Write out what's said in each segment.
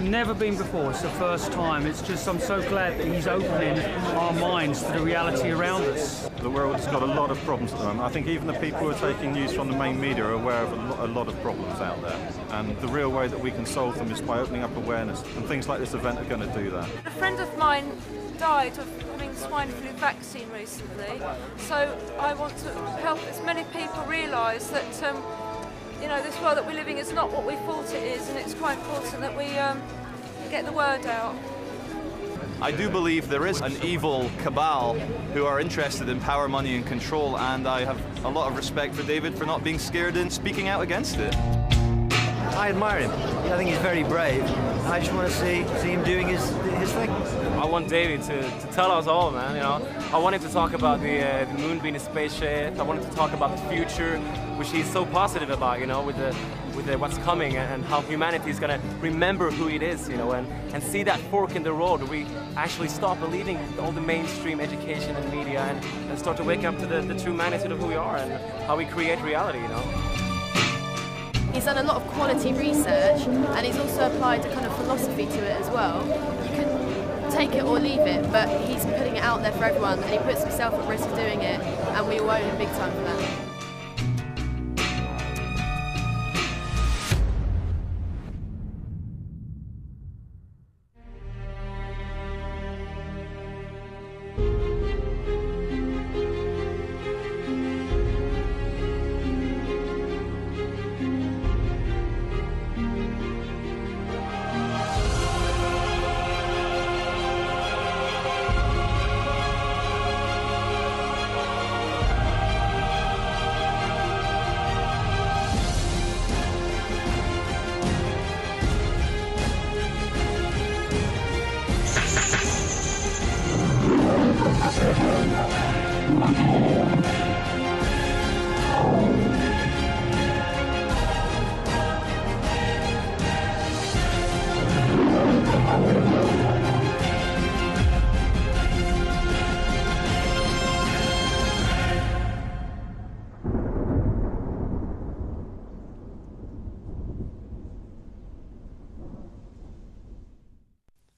never been before. It's the first time. It's just, I'm so glad that he's opening our minds to the reality around us. The world's got a lot of problems at the moment. I think even the people who are taking news from the main media are aware of a lot of problems out there. And the real way that we can solve them is by opening up awareness. And things like this event are going to do that. A friend of mine died of having swine flu vaccine recently. So I want to help as many people realise that you know, this world that we're living is not what we thought it is, and it's quite important that we get the word out. I do believe there is an evil cabal who are interested in power, money and control, and I have a lot of respect for David for not being scared and speaking out against it. I admire him. I think he's very brave. I just want to see him doing his thing. I want David to tell us all, man, you know. I want him to talk about the moon being a spaceship. I want him to talk about the future, which he's so positive about, you know, with what's coming and how humanity is going to remember who it is, you know, and see that fork in the road where we actually stop believing all the mainstream education and media and start to wake up to the true magnitude of who we are and how we create reality, you know. He's done a lot of quality research, and he's also applied a kind of philosophy to it as well. You can take it or leave it, but he's putting it out there for everyone, and he puts himself at risk of doing it, and we all owe him big time for that.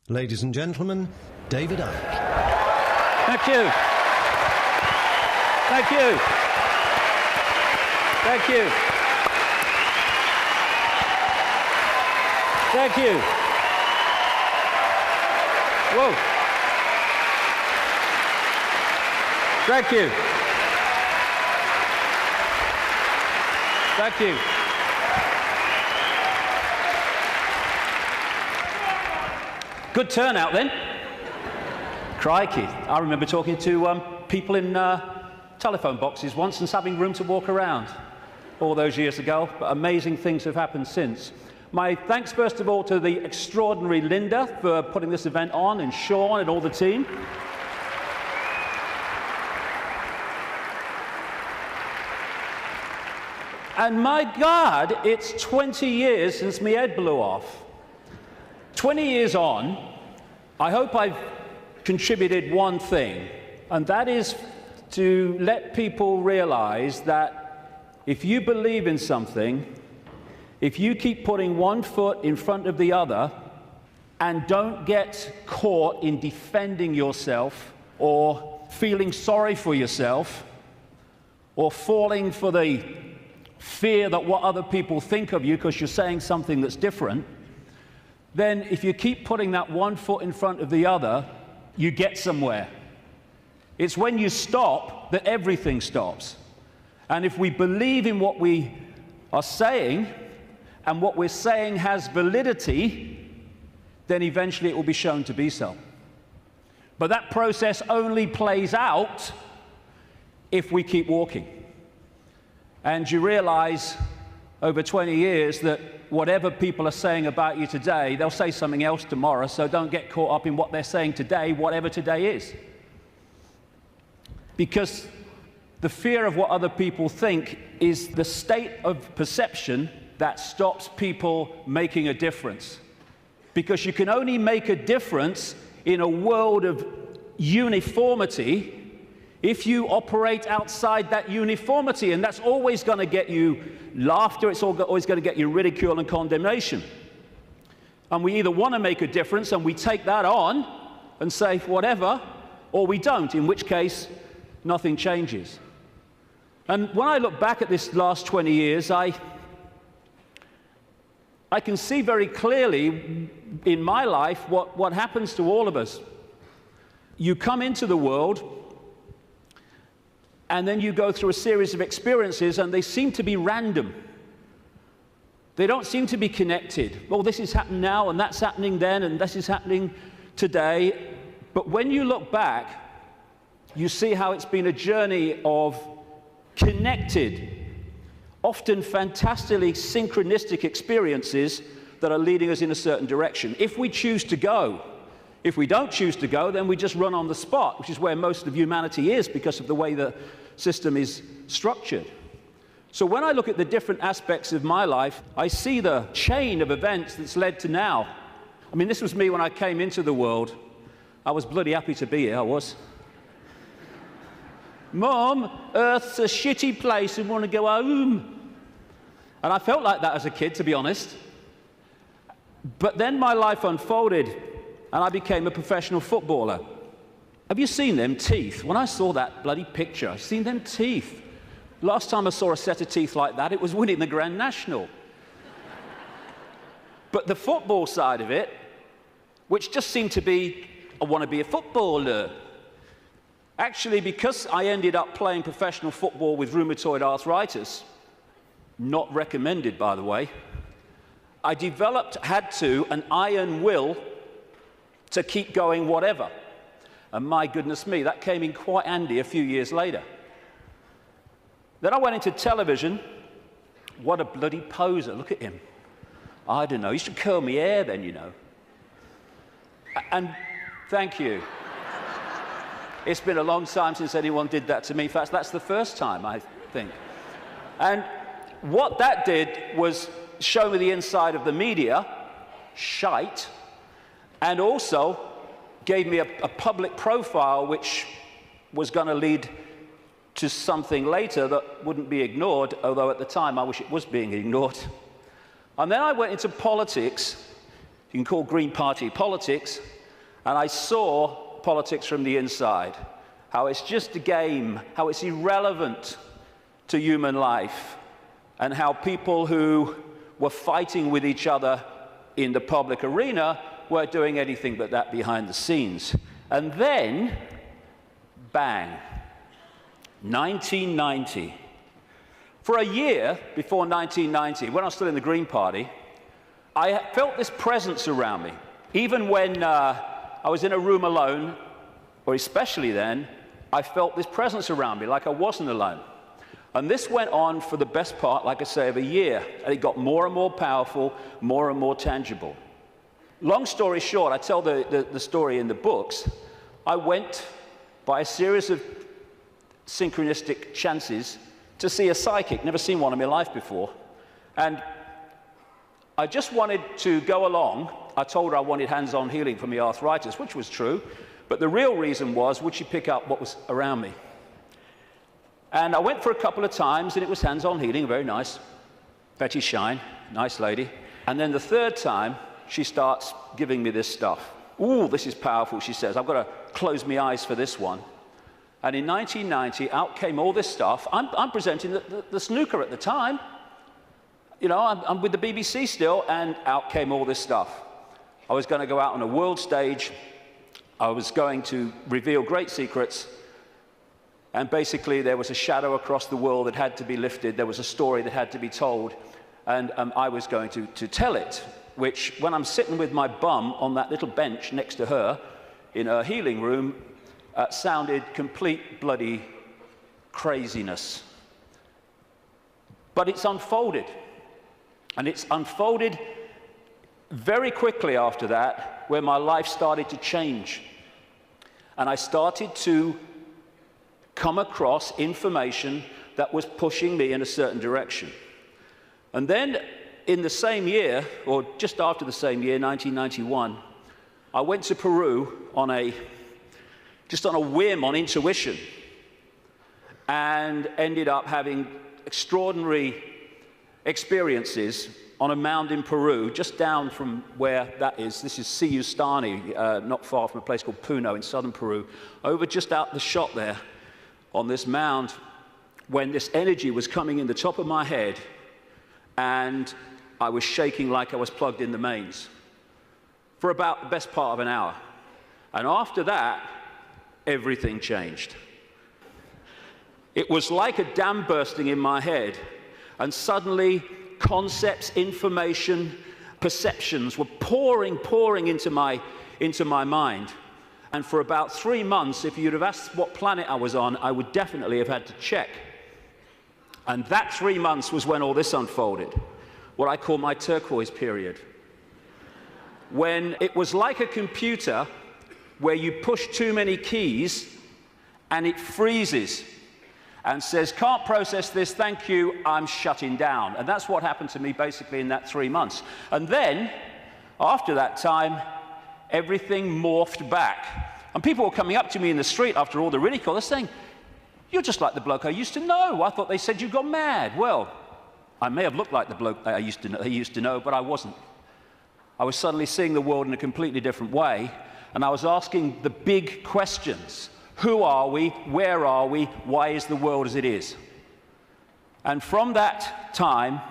Ladies and gentlemen, David Icke. Thank you. Thank you. Thank you. Thank you. Whoa. Thank you. Thank you. Good turnout then. Crikey. I remember talking to people in telephone boxes once and having room to walk around all those years ago, but amazing things have happened since. My thanks first of all to the extraordinary Linda for putting this event on, and Sean and all the team. And my God, it's 20 years since my head blew off. 20 years on, I hope I've contributed one thing, and that is to let people realize that if you believe in something, if you keep putting one foot in front of the other and don't get caught in defending yourself or feeling sorry for yourself or falling for the fear that what other people think of you because you're saying something that's different, then if you keep putting that one foot in front of the other, you get somewhere. It's when you stop that everything stops. And if we believe in what we are saying, and what we're saying has validity, then eventually it will be shown to be so. But that process only plays out if we keep walking. And you realize over 20 years that whatever people are saying about you today, they'll say something else tomorrow, so don't get caught up in what they're saying today, whatever today is. Because the fear of what other people think is the state of perception that stops people making a difference. Because you can only make a difference in a world of uniformity if you operate outside that uniformity, and that's always going to get you laughter, it's always going to get you ridicule and condemnation. And we either want to make a difference and we take that on and say whatever, or we don't, in which case nothing changes. And when I look back at this last 20 years, I can see very clearly in my life what happens to all of us. You come into the world, and then you go through a series of experiences, and they seem to be random. They don't seem to be connected. Well, this is happening now, and that's happening then, and this is happening today. But when you look back, you see how it's been a journey of connected, often fantastically synchronistic experiences that are leading us in a certain direction. If we choose to go. If we don't choose to go, then we just run on the spot, which is where most of humanity is because of the way the system is structured. So when I look at the different aspects of my life, I see the chain of events that's led to now. I mean, this was me when I came into the world. I was bloody happy to be here, I was. Mom, Earth's a shitty place and want to go home. And I felt like that as a kid, to be honest. But then my life unfolded, and I became a professional footballer. Have you seen them teeth? When I saw that bloody picture, I've seen them teeth. Last time I saw a set of teeth like that, it was winning the Grand National. But the football side of it, which just seemed to be, I want to be a footballer. Actually, because I ended up playing professional football with rheumatoid arthritis, not recommended, by the way, I had an iron will to keep going whatever. And my goodness me, that came in quite handy a few years later. Then I went into television. What a bloody poser, look at him. I don't know, you should curl my hair then, you know. And thank you. It's been a long time since anyone did that to me. In fact, that's the first time, I think. And what that did was show me the inside of the media, shite, and also gave me a public profile which was going to lead to something later that wouldn't be ignored, although at the time I wish it was being ignored. And then I went into politics, you can call Green Party politics, and I saw politics from the inside, how it's just a game, how it's irrelevant to human life, and how people who were fighting with each other in the public arena weren't doing anything but that behind the scenes. And then, bang, 1990. For a year before 1990, when I was still in the Green Party, I felt this presence around me. Even when I was in a room alone, or especially then, I felt this presence around me, like I wasn't alone. And this went on for the best part, like I say, of a year. And it got more and more powerful, more and more tangible. Long story short, I tell the story in the books. I went by a series of synchronistic chances to see a psychic. Never seen one in my life before. And I just wanted to go along. I told her I wanted hands-on healing for my arthritis, which was true. But the real reason was, would she pick up what was around me? And I went for a couple of times, and it was hands-on healing, very nice. Betty Shine, nice lady. And then the third time, she starts giving me this stuff. Ooh, this is powerful, she says. I've got to close my eyes for this one. And in 1990, out came all this stuff. I'm presenting the snooker at the time. You know, I'm with the BBC still, and out came all this stuff. I was going to go out on a world stage. I was going to reveal great secrets. And basically, there was a shadow across the world that had to be lifted. There was a story that had to be told. And I was going to tell it, which, when I'm sitting with my bum on that little bench next to her in her healing room, sounded complete bloody craziness. But it's unfolded. And it's unfolded very quickly after that, where my life started to change. And I started to come across information that was pushing me in a certain direction. And then in the same year, or just after the same year, 1991, I went to Peru just on a whim, on intuition, and ended up having extraordinary experiences on a mound in Peru, just down from where that is. This is Siyustani, not far from a place called Puno in southern Peru. Over just out the shot there, on this mound, when this energy was coming in the top of my head, and I was shaking like I was plugged in the mains for about the best part of an hour. And after that, everything changed. It was like a dam bursting in my head, and suddenly concepts, information, perceptions were pouring into my mind. And for about 3 months, if you'd have asked what planet I was on, I would definitely have had to check. And that 3 months was when all this unfolded, what I call my turquoise period. When it was like a computer where you push too many keys and it freezes and says, can't process this, thank you, I'm shutting down. And that's what happened to me basically in that 3 months. And then, after that time, everything morphed back. And people were coming up to me in the street after all the ridicule, they're saying, you're just like the bloke I used to know. I thought they said you got mad. Well, I may have looked like the bloke I used to know, but I wasn't. I was suddenly seeing the world in a completely different way, and I was asking the big questions. Who are we? Where are we? Why is the world as it is? And from that time,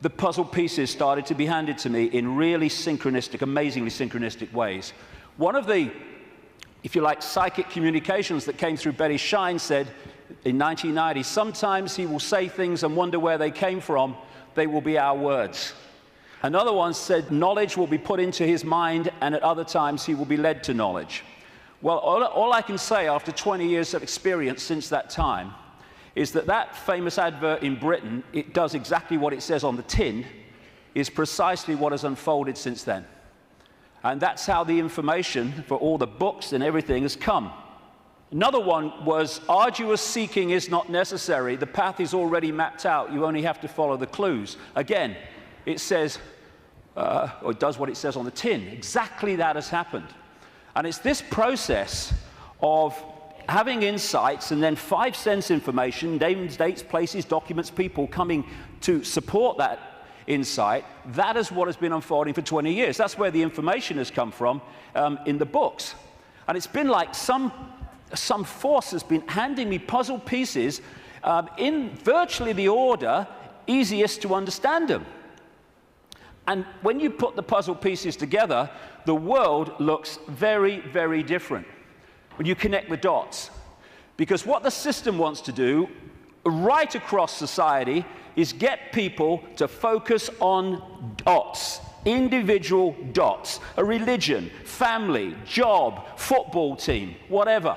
the puzzle pieces started to be handed to me in really synchronistic, amazingly synchronistic ways. One of the, if you like, psychic communications that came through Betty Shine said in 1990, sometimes he will say things and wonder where they came from. They will be our words. Another one said knowledge will be put into his mind, and at other times he will be led to knowledge. Well, all I can say after 20 years of experience since that time is that that famous advert in Britain, it does exactly what it says on the tin, is precisely what has unfolded since then. And that's how the information for all the books and everything has come. Another one was, arduous seeking is not necessary. The path is already mapped out. You only have to follow the clues. Again, it says, or it does what it says on the tin. Exactly that has happened. And it's this process of having insights and then 5 sense information, names, dates, places, documents, people coming to support that insight. That is what has been unfolding for 20 years. That's where the information has come from in the books. And it's been like some force has been handing me puzzle pieces in virtually the order easiest to understand them. And when you put the puzzle pieces together, the world looks very, very different when you connect the dots. Because what the system wants to do right across society is get people to focus on dots, individual dots, a religion, family, job, football team, whatever.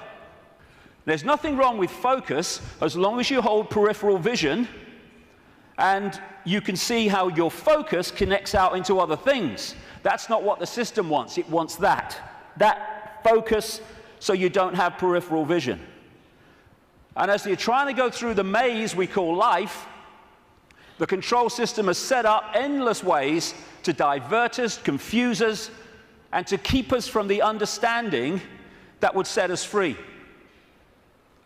There's nothing wrong with focus as long as you hold peripheral vision and you can see how your focus connects out into other things. That's not what the system wants. It wants that focus so you don't have peripheral vision. And as you're trying to go through the maze we call life, the control system has set up endless ways to divert us, confuse us, and to keep us from the understanding that would set us free.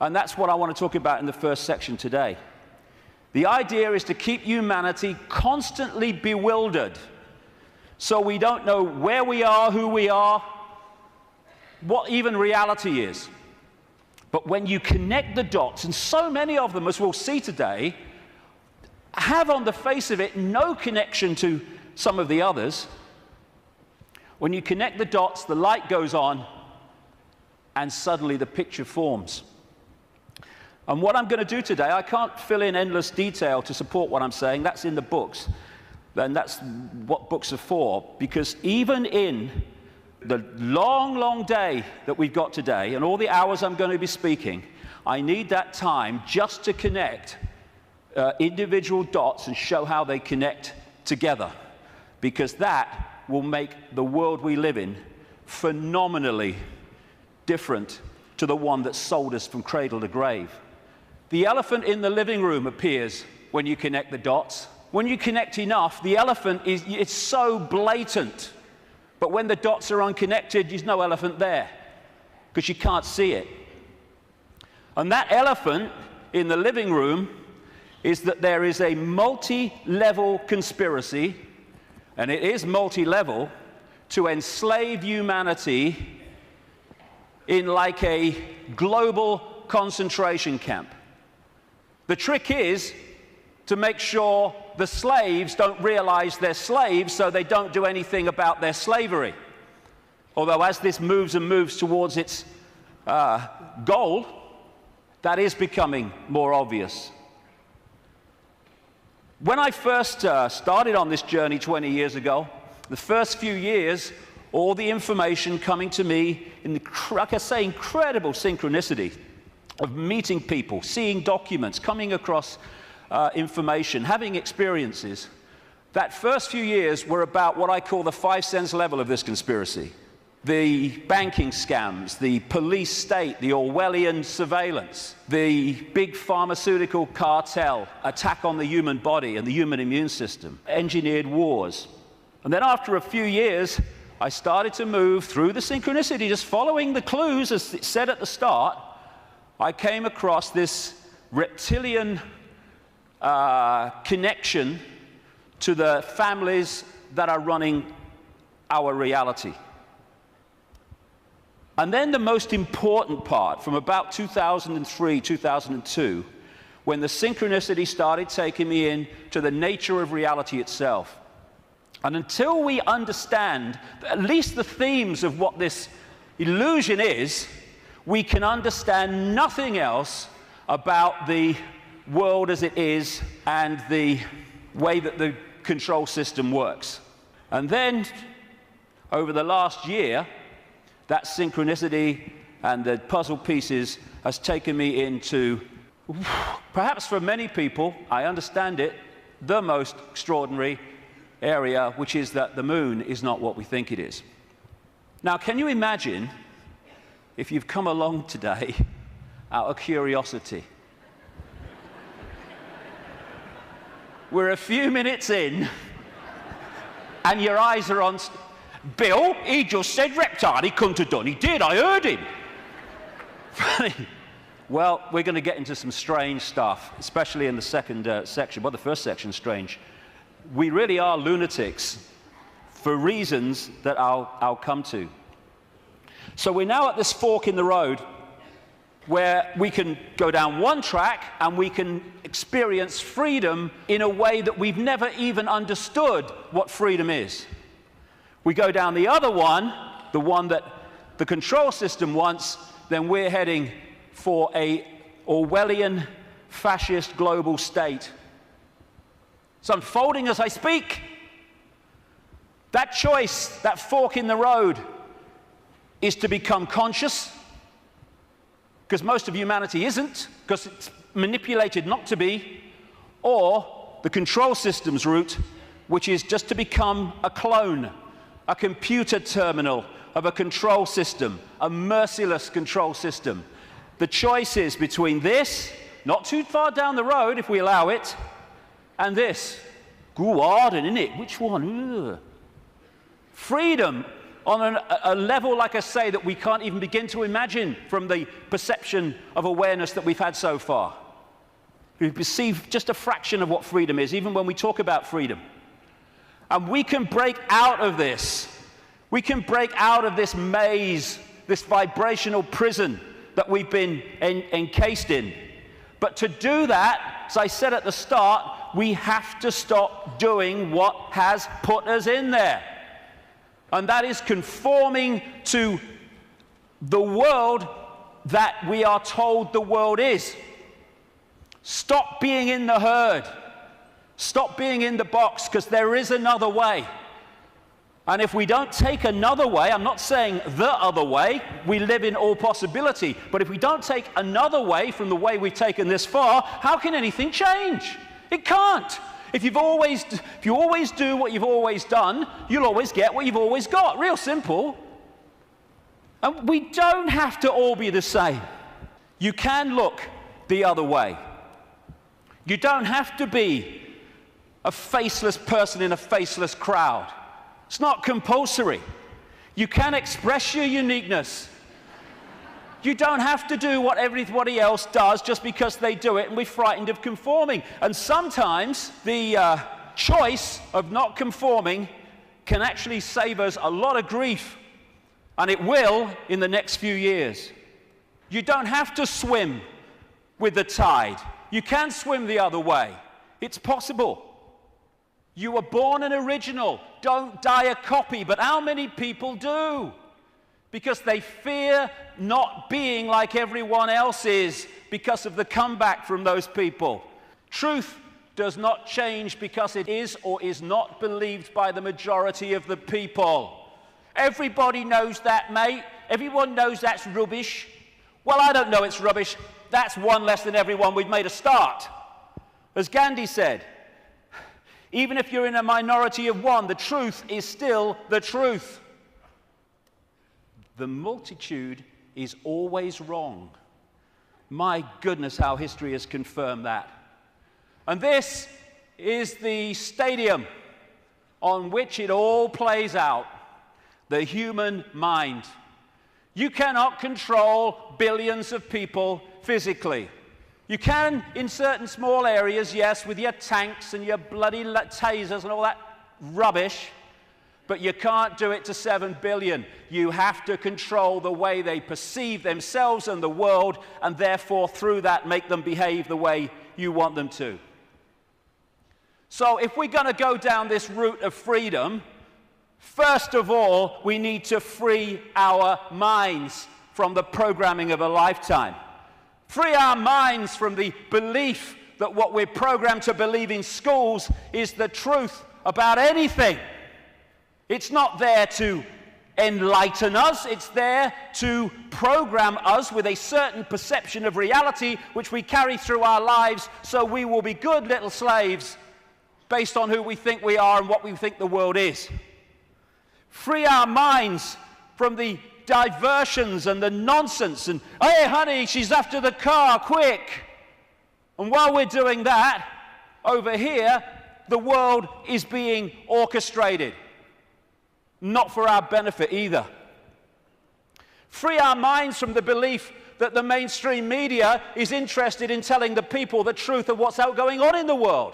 And that's what I want to talk about in the first section today. The idea is to keep humanity constantly bewildered, so we don't know where we are, who we are, what even reality is. But when you connect the dots, and so many of them, as we'll see today, have on the face of it no connection to some of the others, when you connect the dots, the light goes on, and suddenly the picture forms. And what I'm going to do today, I can't fill in endless detail to support what I'm saying. That's in the books. And that's what books are for. Because even in the long, long day that we've got today, and all the hours I'm going to be speaking, I need that time just to connect individual dots and show how they connect together. Because that will make the world we live in phenomenally different to the one that sold us from cradle to grave. The elephant in the living room appears when you connect the dots. When you connect enough, the elephant it's so blatant. But when the dots are unconnected, there's no elephant there because you can't see it. And that elephant in the living room is that there is a multi-level conspiracy, and it is multi-level, to enslave humanity in like a global concentration camp. The trick is to make sure the slaves don't realize they're slaves, so they don't do anything about their slavery. Although as this moves and moves towards its goal, that is becoming more obvious. When I first started on this journey 20 years ago, the first few years, all the information coming to me in the, like I say, incredible synchronicity of meeting people, seeing documents, coming across information, having experiences, that first few years were about what I call the 5 sense level of this conspiracy. The banking scams, the police state, the Orwellian surveillance, the big pharmaceutical cartel, attack on the human body and the human immune system, engineered wars. And then after a few years, I started to move through the synchronicity, just following the clues as it said at the start. I came across this reptilian connection to the families that are running our reality. And then the most important part, from about 2003, 2002, when the synchronicity started taking me in to the nature of reality itself. And until we understand at least the themes of what this illusion is, we can understand nothing else about the world as it is and the way that the control system works. And then, over the last year, that synchronicity and the puzzle pieces has taken me into, perhaps for many people, I understand it, the most extraordinary area, which is that the moon is not what we think it is. Now, can you imagine if you've come along today out of curiosity? We're a few minutes in, and your eyes are on Bill. He just said reptile. He couldn't have done. He did. I heard him. Well, we're going to get into some strange stuff, especially in the second section. Well, the first section's strange. We really are lunatics for reasons that I'll come to. So we're now at this fork in the road where we can go down one track and we can experience freedom in a way that we've never even understood what freedom is. We go down the other one, the one that the control system wants, then we're heading for a Orwellian fascist global state. It's unfolding as I speak. That choice, that fork in the road, is to become conscious, because most of humanity isn't, because it's manipulated not to be, or the control system's route, which is just to become a clone, a computer terminal of a control system, a merciless control system. The choice is between this, not too far down the road if we allow it, and this. Go hard, isn't it? Which one? Ugh. Freedom on a level, like I say, that we can't even begin to imagine from the perception of awareness that we've had so far. We perceive just a fraction of what freedom is, even when we talk about freedom. And we can break out of this. We can break out of this maze, this vibrational prison that we've been encased in. But to do that, as I said at the start, we have to stop doing what has put us in there. And that is conforming to the world that we are told the world is. Stop being in the herd. Stop being in the box, because there is another way. And if we don't take another way, I'm not saying the other way, we live in all possibility, but if we don't take another way from the way we've taken this far, how can anything change? It can't. If you always do what you've always done, you'll always get what you've always got. Real simple. And we don't have to all be the same. You can look the other way. You don't have to be a faceless person in a faceless crowd. It's not compulsory. You can express your uniqueness. You don't have to do what everybody else does just because they do it and we're frightened of conforming. And sometimes the choice of not conforming can actually save us a lot of grief. And it will in the next few years. You don't have to swim with the tide. You can swim the other way. It's possible. You were born an original. Don't die a copy. But how many people do? Because they fear not being like everyone else is because of the comeback from those people. Truth does not change because it is or is not believed by the majority of the people. Everybody knows that, mate. Everyone knows that's rubbish. Well, I don't know it's rubbish. That's one less than everyone. We've made a start. As Gandhi said, even if you're in a minority of one, the truth is still the truth. The multitude is always wrong. My goodness, how history has confirmed that. And this is the stadium on which it all plays out, the human mind. You cannot control billions of people physically. You can in certain small areas, yes, with your tanks and your bloody tasers and all that rubbish, but you can't do it to 7 billion. You have to control the way they perceive themselves and the world, and therefore through that make them behave the way you want them to. So if we're going to go down this route of freedom, first of all, we need to free our minds from the programming of a lifetime. Free our minds from the belief that what we're programmed to believe in schools is the truth about anything. It's not there to enlighten us. It's there to program us with a certain perception of reality which we carry through our lives, so we will be good little slaves based on who we think we are and what we think the world is. Free our minds from the diversions and the nonsense and, hey, honey, she's after the car, quick. And while we're doing that, over here, the world is being orchestrated. Not for our benefit either. Free our minds from the belief that the mainstream media is interested in telling the people the truth of what's going on in the world.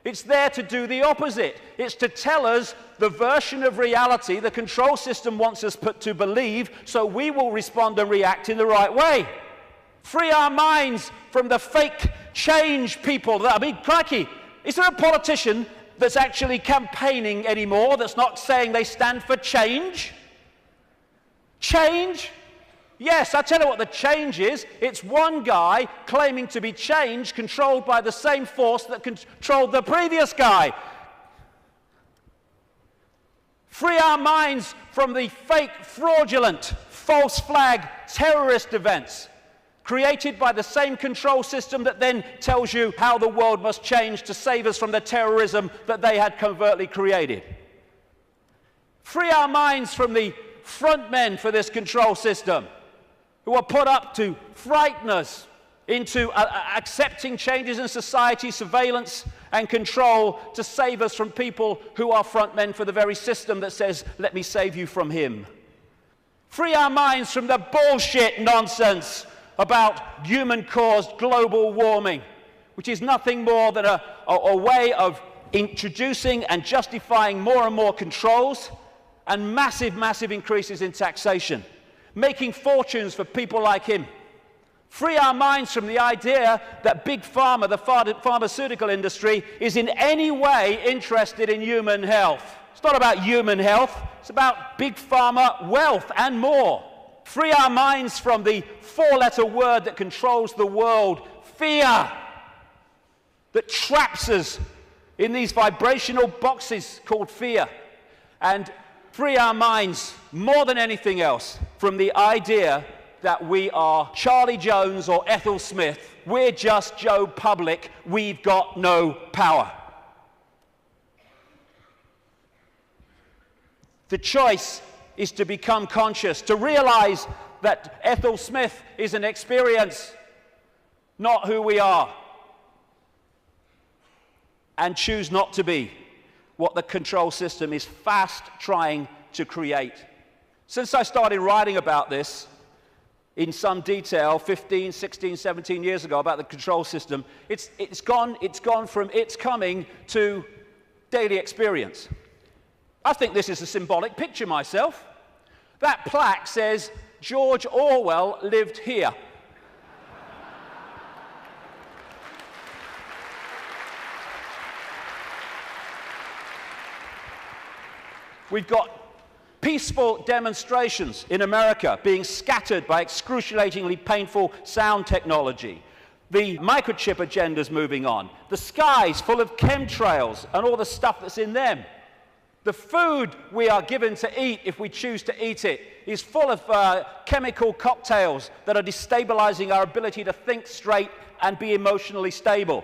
It's there to do the opposite. It's to tell us the version of reality the control system wants us to believe, so we will respond and react in the right way. Free our minds from the fake change people. I mean, crikey, is there a politician that's actually campaigning anymore that's not saying they stand for change? Change? Yes, I'll tell you what the change is. It's one guy claiming to be change controlled by the same force that controlled the previous guy. Free our minds from the fake, fraudulent, false flag terrorist events created by the same control system that then tells you how the world must change to save us from the terrorism that they had covertly created. Free our minds from the front men for this control system who are put up to frighten us into accepting changes in society, surveillance and control to save us from people who are front men for the very system that says, let me save you from him. Free our minds from the bullshit nonsense about human-caused global warming, which is nothing more than a way of introducing and justifying more and more controls and massive, massive increases in taxation, making fortunes for people like him. Free our minds from the idea that Big Pharma, the pharmaceutical industry, is in any way interested in human health. It's not about human health, it's about Big Pharma wealth and more. Free our minds from the four-letter word that controls the world, fear, that traps us in these vibrational boxes called fear. And free our minds, more than anything else, from the idea that we are Charlie Jones or Ethel Smith. We're just Joe Public. We've got no power. The choice is to become conscious, to realize that Ethel Smith is an experience, not who we are, and choose not to be what the control system is fast trying to create. Since I started writing about this, in some detail 15, 16, 17 years ago about the control system. It's gone from its coming to daily experience. I think this is a symbolic picture myself. That plaque says, George Orwell lived here. We've got peaceful demonstrations in America being scattered by excruciatingly painful sound technology. The microchip agenda's moving on. The sky's full of chemtrails and all the stuff that's in them. The food we are given to eat, if we choose to eat it, is full of chemical cocktails that are destabilizing our ability to think straight and be emotionally stable.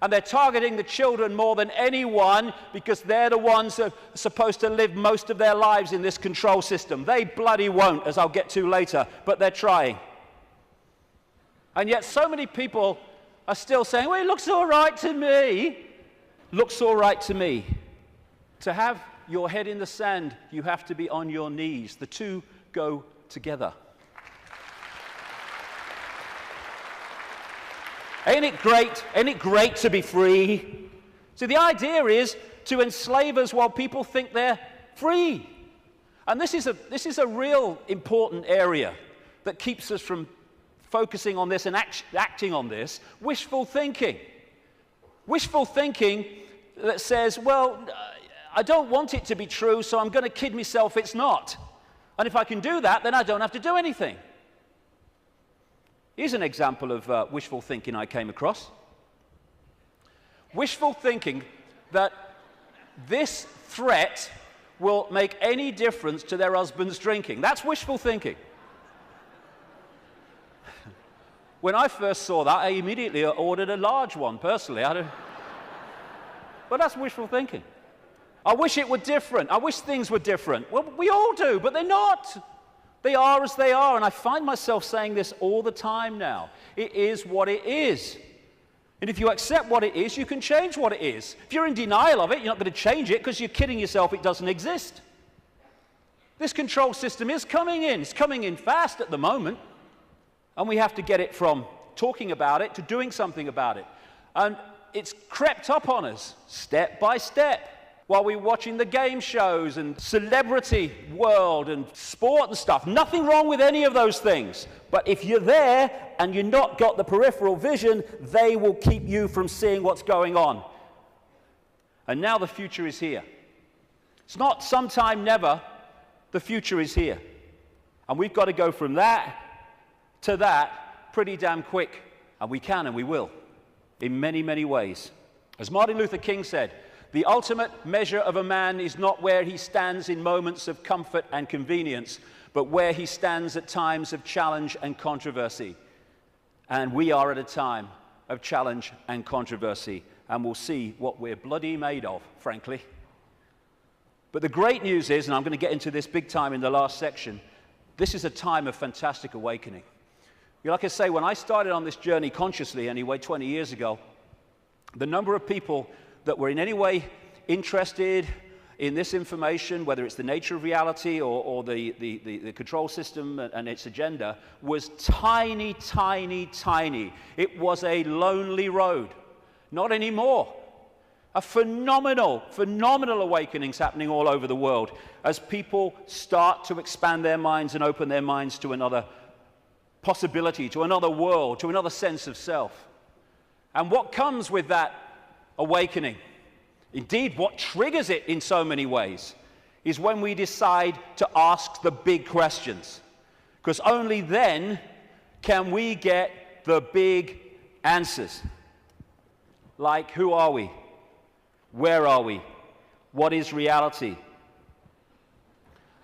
And they're targeting the children more than anyone because they're the ones that are supposed to live most of their lives in this control system. They bloody won't, as I'll get to later, but they're trying. And yet so many people are still saying, well, it looks all right to me. Looks all right to me. To have your head in the sand, you have to be on your knees. The two go together. Ain't it great? Ain't it great to be free? So the idea is to enslave us while people think they're free. And this is a real important area that keeps us from focusing on this and acting on this. Wishful thinking. Wishful thinking that says, well, I don't want it to be true, so I'm going to kid myself it's not. And if I can do that, then I don't have to do anything. Here's an example of wishful thinking I came across. Wishful thinking that this threat will make any difference to their husband's drinking. That's wishful thinking. When I first saw that, I immediately ordered a large one, personally. But that's wishful thinking. I wish it were different. I wish things were different. Well, we all do, but they're not. They are as they are, and I find myself saying this all the time now. It is what it is. And if you accept what it is, you can change what it is. If you're in denial of it, you're not going to change it because you're kidding yourself it doesn't exist. This control system is coming in. It's coming in fast at the moment, and we have to get it from talking about it to doing something about it. And it's crept up on us step by step. While we're watching the game shows and celebrity world and sport and stuff. Nothing wrong with any of those things. But if you're there and you've not got the peripheral vision, they will keep you from seeing what's going on. And now the future is here. It's not sometime never. The future is here. And we've got to go from that to that pretty damn quick. And we can and we will. In many, many ways. As Martin Luther King said, the ultimate measure of a man is not where he stands in moments of comfort and convenience, but where he stands at times of challenge and controversy. And we are at a time of challenge and controversy, and we'll see what we're bloody made of, frankly. But the great news is, and I'm going to get into this big time in the last section, this is a time of fantastic awakening. Like I say, when I started on this journey consciously, anyway, 20 years ago, the number of people that were in any way interested in this information, whether it's the nature of reality or the control system and its agenda, was tiny, tiny, tiny. It was a lonely road. Not anymore. A phenomenal awakenings happening all over the world as people start to expand their minds and open their minds to another possibility, to another world, to another sense of self. And what comes with that awakening, indeed what triggers it in so many ways, is when we decide to ask the big questions. Because only then can we get the big answers. Like, who are we? Where are we? What is reality?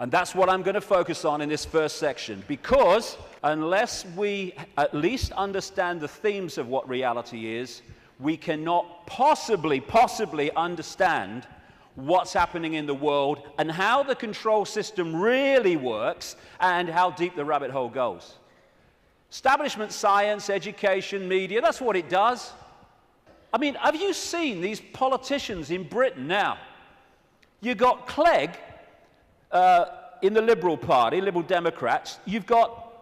And that's what I'm going to focus on in this first section, because unless we at least understand the themes of what reality is, we cannot possibly understand what's happening in the world and how the control system really works and how deep the rabbit hole goes. Establishment science, education, media, that's what it does. I mean, have you seen these politicians in Britain now? You've got Clegg in the Liberal Party, Liberal Democrats. You've got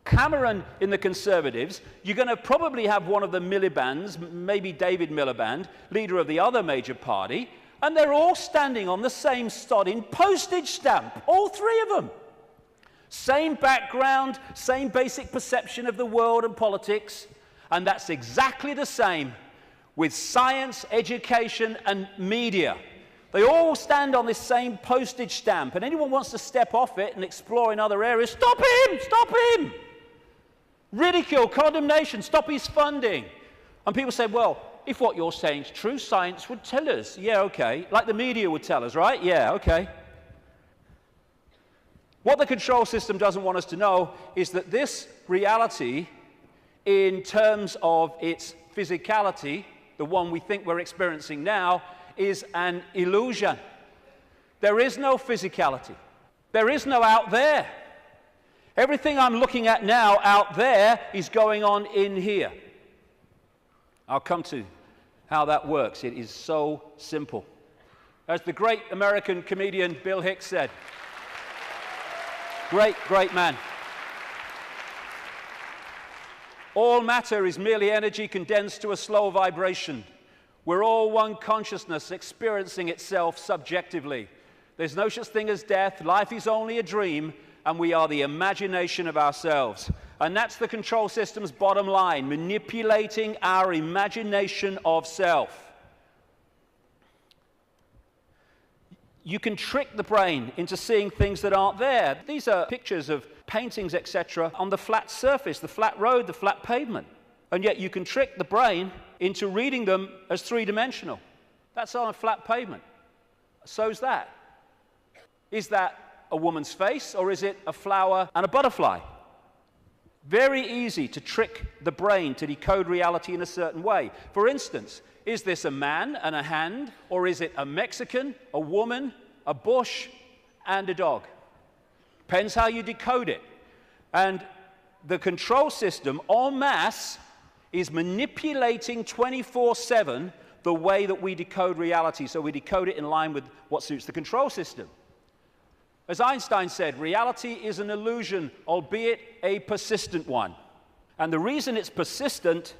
Cameron in the Conservatives, you're going to probably have one of the Miliband's, maybe David Miliband, leader of the other major party, and they're all standing on the same sodding postage stamp, all three of them. Same background, same basic perception of the world and politics, and that's exactly the same with science, education, and media. They all stand on this same postage stamp, and anyone wants to step off it and explore in other areas, stop him! Stop him! Ridicule, condemnation, stop his funding. And people say, well, if what you're saying is true, science would tell us. Yeah, okay. Like the media would tell us, right? Yeah, okay. What the control system doesn't want us to know is that this reality, in terms of its physicality, the one we think we're experiencing now, is an illusion. There is no physicality. There is no out there. Everything I'm looking at now out there is going on in here. I'll come to how that works. It is so simple. As the great American comedian Bill Hicks said, great man. All matter is merely energy condensed to a slow vibration. We're all one consciousness experiencing itself subjectively. There's no such thing as death. Life is only a dream, and we are the imagination of ourselves. And that's the control system's bottom line, manipulating our imagination of self. You can trick the brain into seeing things that aren't there. These are pictures of paintings, etc., on the flat surface, the flat road, the flat pavement. And yet you can trick the brain into reading them as three-dimensional. That's on a flat pavement. So's that. Is that a woman's face, or is it a flower and a butterfly? Very easy to trick the brain to decode reality in a certain way. For instance, is this a man and a hand, or is it a Mexican, a woman, a bush, and a dog? Depends how you decode it. And the control system, en masse, is manipulating 24/7 the way that we decode reality. So we decode it in line with what suits the control system. As Einstein said, reality is an illusion, albeit a persistent one. And the reason it's persistent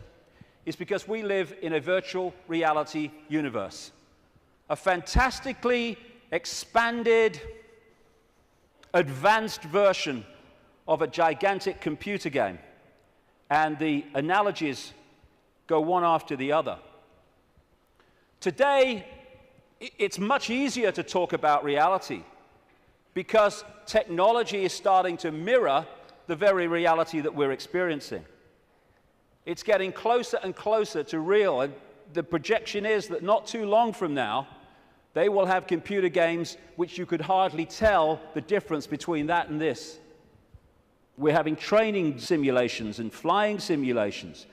is because we live in a virtual reality universe. A fantastically expanded, advanced version of a gigantic computer game. And the analogies go one after the other. Today, it's much easier to talk about reality because technology is starting to mirror the very reality that we're experiencing. It's getting closer and closer to real, and the projection is that not too long from now, they will have computer games which you could hardly tell the difference between that and this. We're having training simulations and flying simulations.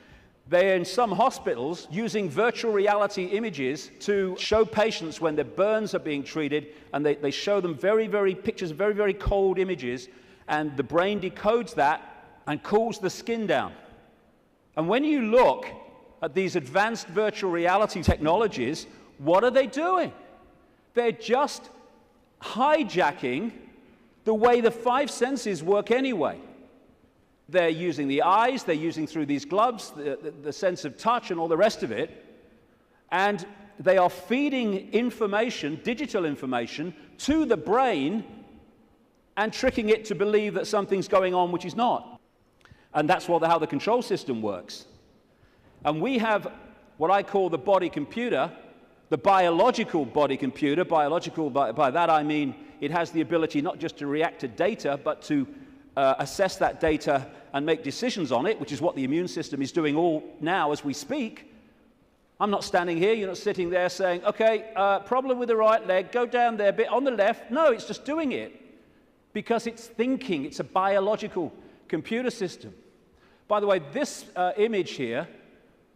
They're in some hospitals using virtual reality images to show patients when their burns are being treated, and they show them pictures, very cold images, and the brain decodes that and cools the skin down. And when you look at these advanced virtual reality technologies, what are they doing? They're just hijacking the way the five senses work anyway. They're using the eyes, they're using through these gloves, the sense of touch and all the rest of it, and they are feeding information, digital information, to the brain and tricking it to believe that something's going on which is not. And that's how the control system works. And we have what I call the body computer, the biological body computer. Biological, by that I mean it has the ability not just to react to data, but to assess that data and make decisions on it, which is what the immune system is doing all now as we speak. I'm not standing here, you're not sitting there saying, okay, problem with the right leg, go down there a bit on the left. No, it's just doing it because it's thinking. It's a biological computer system. By the way, this image here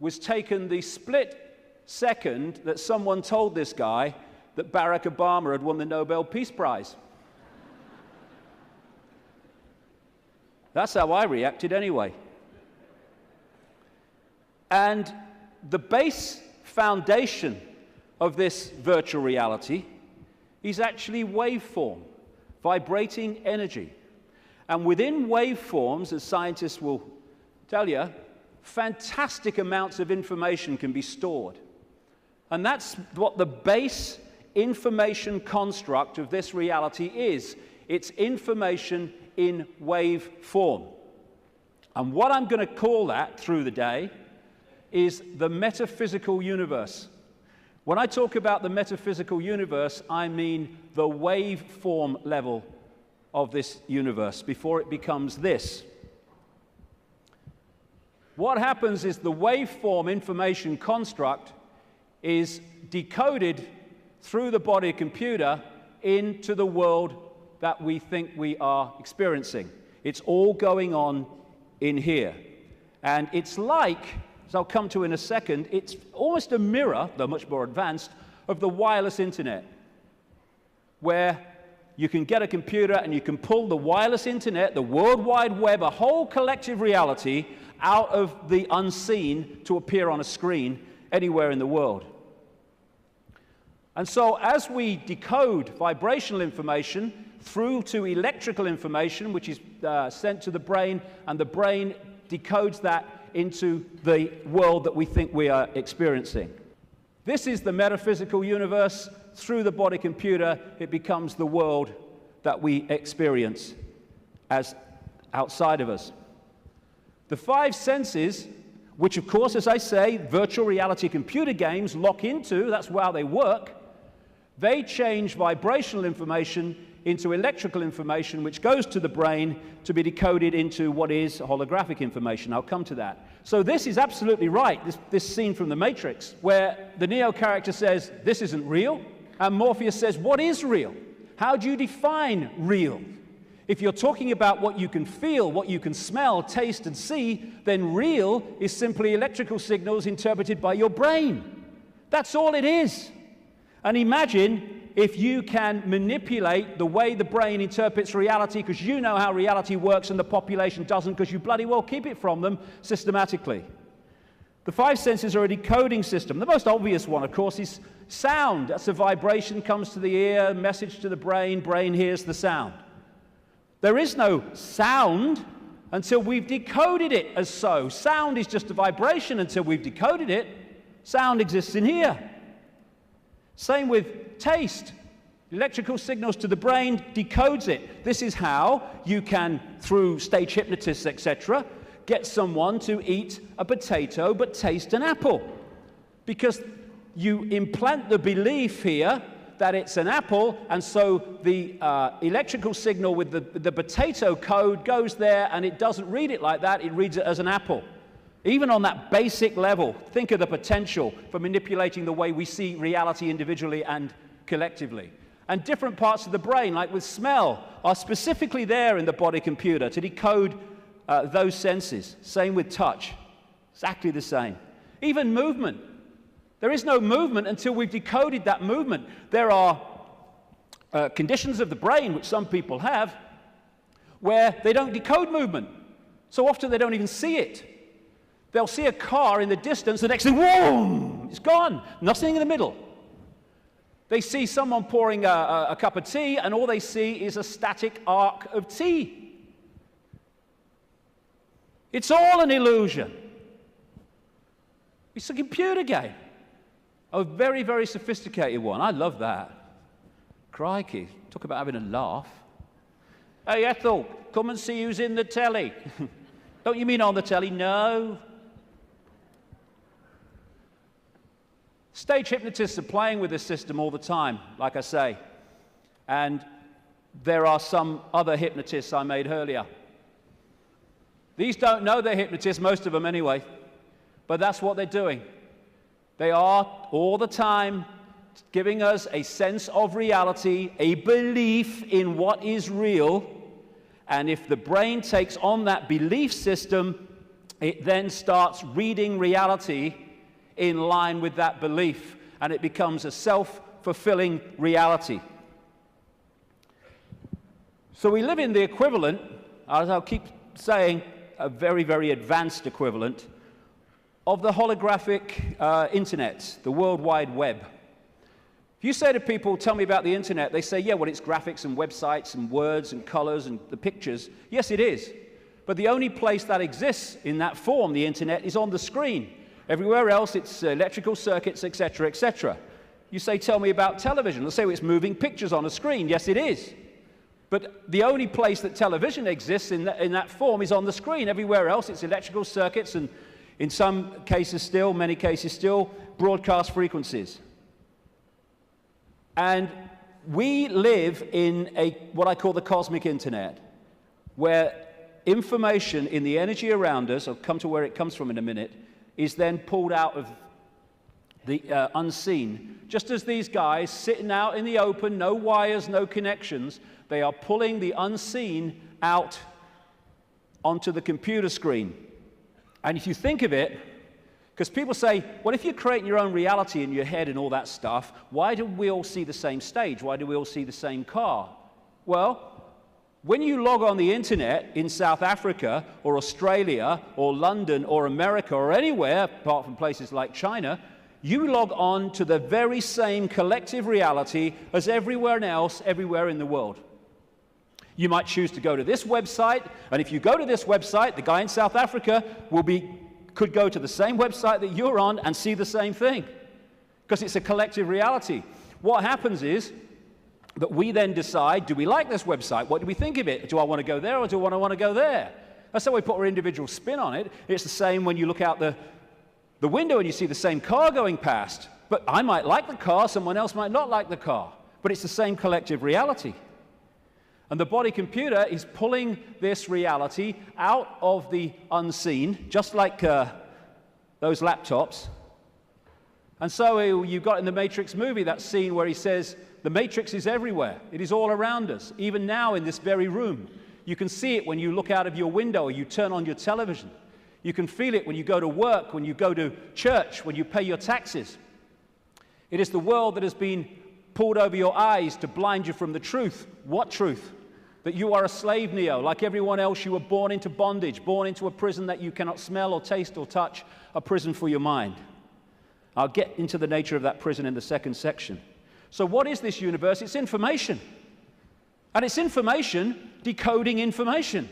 was taken the split second that someone told this guy that Barack Obama had won the Nobel Peace Prize. That's how I reacted anyway. And the base foundation of this virtual reality is actually waveform, vibrating energy. And within waveforms, as scientists will tell you, fantastic amounts of information can be stored. And that's what the base information construct of this reality is. It's information in wave form. And what I'm going to call that through the day is the metaphysical universe. When I talk about the metaphysical universe, I mean the waveform level of this universe before it becomes this. What happens is the waveform information construct is decoded through the body computer into the world that we think we are experiencing. It's all going on in here. And it's like, as I'll come to in a second, it's almost a mirror, though much more advanced, of the wireless internet, where you can get a computer and you can pull the wireless internet, the World Wide Web, a whole collective reality out of the unseen to appear on a screen anywhere in the world. And so as we decode vibrational information through to electrical information, which is sent to the brain, and the brain decodes that into the world that we think we are experiencing. This is the metaphysical universe. Through the body computer, it becomes the world that we experience as outside of us. The five senses, which of course, as I say, virtual reality computer games lock into, that's how they work, they change vibrational information into electrical information, which goes to the brain to be decoded into what is holographic information. I'll come to that. So this is absolutely right, this scene from The Matrix, where the Neo character says, this isn't real, and Morpheus says, what is real? How do you define real? If you're talking about what you can feel, what you can smell, taste, and see, then real is simply electrical signals interpreted by your brain. That's all it is. And imagine if you can manipulate the way the brain interprets reality, because you know how reality works and the population doesn't, because you bloody well keep it from them systematically. The five senses are a decoding system. The most obvious one, of course, is sound. That's a vibration, comes to the ear, message to the brain, brain hears the sound. There is no sound until we've decoded it as so. Sound is just a vibration until we've decoded it. Sound exists in here. Same with taste. Electrical signals to the brain decodes it. This is how you can, through stage hypnotists, etc., get someone to eat a potato but taste an apple. Because you implant the belief here that it's an apple, and so the electrical signal with the potato code goes there, and it doesn't read it like that, it reads it as an apple. Even on that basic level, think of the potential for manipulating the way we see reality individually and collectively. And different parts of the brain, like with smell, are specifically there in the body computer to decode those senses. Same with touch, exactly the same. Even movement. There is no movement until we've decoded that movement. There are conditions of the brain, which some people have, where they don't decode movement. So often they don't even see it. They'll see a car in the distance, the next thing, whoa, it's gone. Nothing in the middle. They see someone pouring a cup of tea, and all they see is a static arc of tea. It's all an illusion. It's a computer game. A very, very sophisticated one. I love that. Crikey, talk about having a laugh. Hey, Ethel, come and see who's in the telly. Don't you mean on the telly? No. Stage hypnotists are playing with this system all the time, like I say. And there are some other hypnotists I made earlier. These don't know they're hypnotists, most of them anyway. But that's what they're doing. They are all the time giving us a sense of reality, a belief in what is real. And if the brain takes on that belief system, it then starts reading reality in line with that belief, and it becomes a self-fulfilling reality. So we live in the equivalent, as I'll keep saying, a very, very advanced equivalent of the holographic internet, the World Wide Web. If you say to people, tell me about the internet, they say, yeah, well, it's graphics and websites and words and colors and the pictures. Yes, it is. But the only place that exists in that form, the internet, is on the screen. Everywhere else, it's electrical circuits, etc., etc. You say, tell me about television. They'll say, well, it's moving pictures on a screen. Yes, it is. But the only place that television exists in that form is on the screen. Everywhere else, it's electrical circuits and, in some cases still, many cases still, broadcast frequencies. And we live in what I call the cosmic internet, where information in the energy around us, I'll come to where it comes from in a minute, is then pulled out of the unseen. Just as these guys sitting out in the open, no wires, no connections, they are pulling the unseen out onto the computer screen. And if you think of it, because people say, well, if you're creating your own reality in your head and all that stuff, why do we all see the same stage? Why do we all see the same car? Well, when you log on the internet in South Africa or Australia or London or America or anywhere, apart from places like China, you log on to the very same collective reality as everywhere else, everywhere in the world. You might choose to go to this website, and if you go to this website, the guy in South Africa could go to the same website that you're on and see the same thing, because it's a collective reality. What happens is that we then decide, do we like this website? What do we think of it? Do I want to go there or do I want to go there? That's how we put our individual spin on it. It's the same when you look out the window and you see the same car going past. But I might like the car, someone else might not like the car. But it's the same collective reality. And the body computer is pulling this reality out of the unseen, just like those laptops. And so you've got in the Matrix movie that scene where he says, the Matrix is everywhere. It is all around us, even now in this very room. You can see it when you look out of your window or you turn on your television. You can feel it when you go to work, when you go to church, when you pay your taxes. It is the world that has been pulled over your eyes to blind you from the truth. What truth? That you are a slave, Neo. Like everyone else, you were born into bondage, born into a prison that you cannot smell or taste or touch, a prison for your mind. I'll get into the nature of that prison in the second section. So what is this universe? It's information. And it's information decoding information.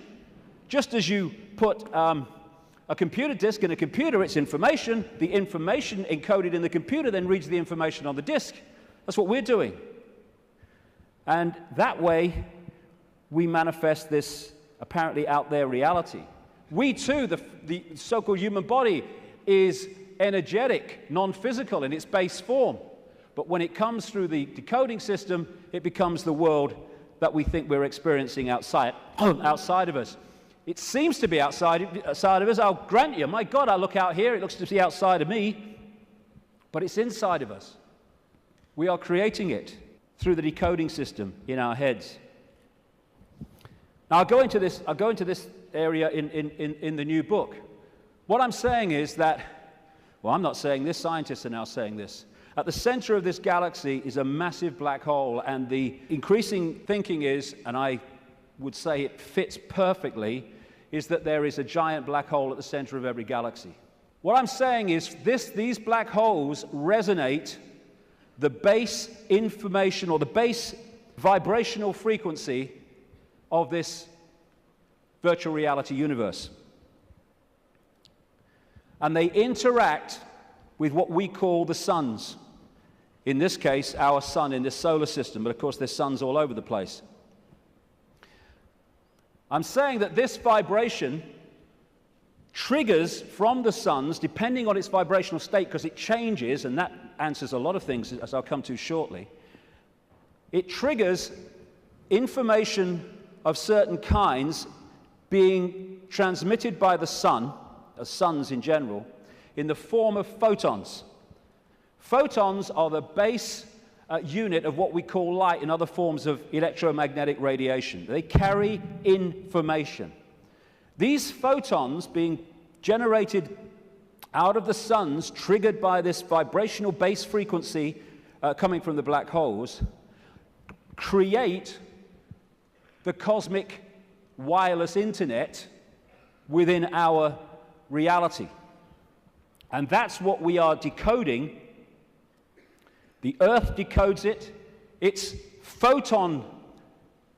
Just as you put a computer disk in a computer, it's information. The information encoded in the computer then reads the information on the disk. That's what we're doing. And that way, we manifest this apparently out there reality. We too, the so-called human body, is energetic, non-physical in its base form. But when it comes through the decoding system, it becomes the world that we think we're experiencing outside of us. It seems to be outside of us. I'll grant you, my God, I look out here, it looks to be outside of me. But it's inside of us. We are creating it through the decoding system in our heads. Now, I'll go into this area in the new book. What I'm saying is that, well, I'm not saying this, scientists are now saying this. At the center of this galaxy is a massive black hole, and the increasing thinking is, and I would say it fits perfectly, is that there is a giant black hole at the center of every galaxy. What I'm saying is these black holes resonate the base information or the base vibrational frequency of this virtual reality universe. And they interact with what we call the suns. In this case, our sun in this solar system, but of course there's suns all over the place. I'm saying that this vibration triggers from the suns, depending on its vibrational state, because it changes, and that answers a lot of things, as I'll come to shortly. It triggers information of certain kinds being transmitted by the sun, suns in general, in the form of photons. Photons are the base unit of what we call light and other forms of electromagnetic radiation. They carry information. These photons being generated out of the suns, triggered by this vibrational base frequency coming from the black holes, create the cosmic wireless internet within our reality. And that's what we are decoding The Earth decodes it. It's photon